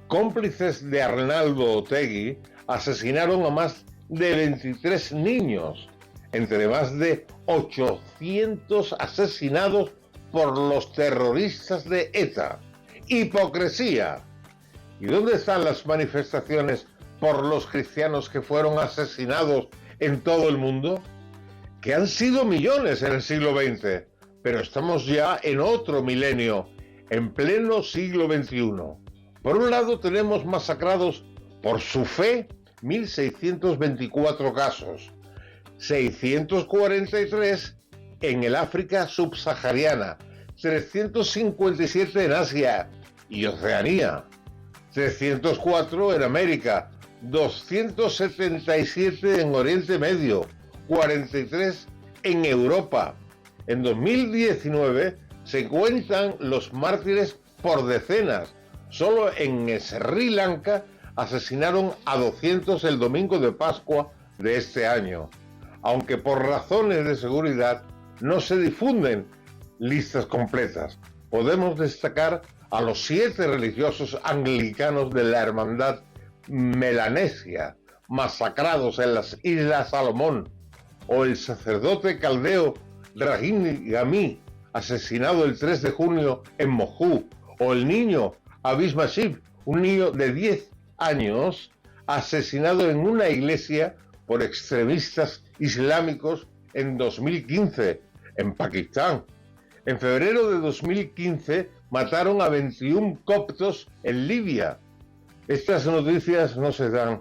Cómplices de Arnaldo Otegi asesinaron a más de 23 niños, entre más de 800 asesinados por los terroristas de ETA. ¡Hipocresía! ¿Y dónde están las manifestaciones por los cristianos que fueron asesinados en todo el mundo? Que han sido millones en el siglo XX, pero estamos ya en otro milenio, en pleno siglo XXI. Por un lado tenemos masacrados por su fe 1.624 casos, 643 en el África subsahariana, 357 en Asia y Oceanía, 304 en América, 277 en Oriente Medio, 43 en Europa. En 2019 se cuentan los mártires por decenas. Solo en Sri Lanka asesinaron a 200 el domingo de Pascua de este año, aunque por razones de seguridad no se difunden listas completas. Podemos destacar a los 7 religiosos anglicanos de la Hermandad Melanesia, masacrados en las Islas Salomón, o el sacerdote caldeo Rahim Gami, asesinado el 3 de junio en Moscú, o el niño Abish Masih, un niño de 10 años, asesinado en una iglesia por extremistas islámicos en 2015, en Pakistán. En febrero de 2015 mataron a 21 coptos en Libia. Estas noticias no se dan.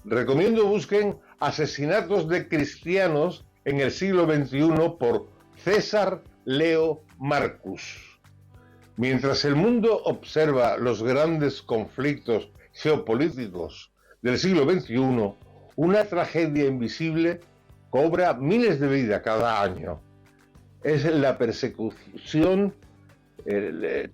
Recomiendo busquen Asesinatos de cristianos en el siglo XXI por César Leo Marcus. Mientras el mundo observa los grandes conflictos geopolíticos del siglo XXI, una tragedia invisible cobra miles de vidas cada año. Es la persecución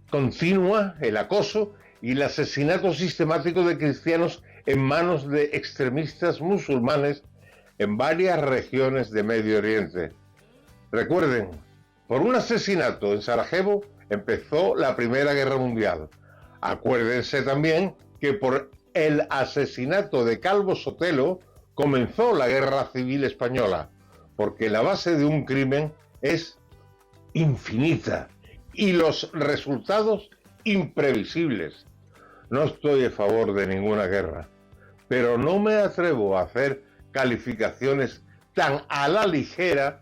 continua, el acoso y el asesinato sistemático de cristianos en manos de extremistas musulmanes en varias regiones de Medio Oriente. Recuerden, por un asesinato en Sarajevo empezó la Primera Guerra Mundial. Acuérdense también que por el asesinato de Calvo Sotelo comenzó la Guerra Civil Española, porque la base de un crimen es infinita y los resultados imprevisibles. No estoy a favor de ninguna guerra, pero no me atrevo a hacer calificaciones tan a la ligera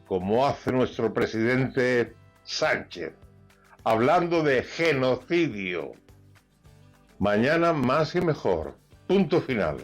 como hace nuestro presidente Sánchez, hablando de genocidio. Mañana más y mejor. Punto final.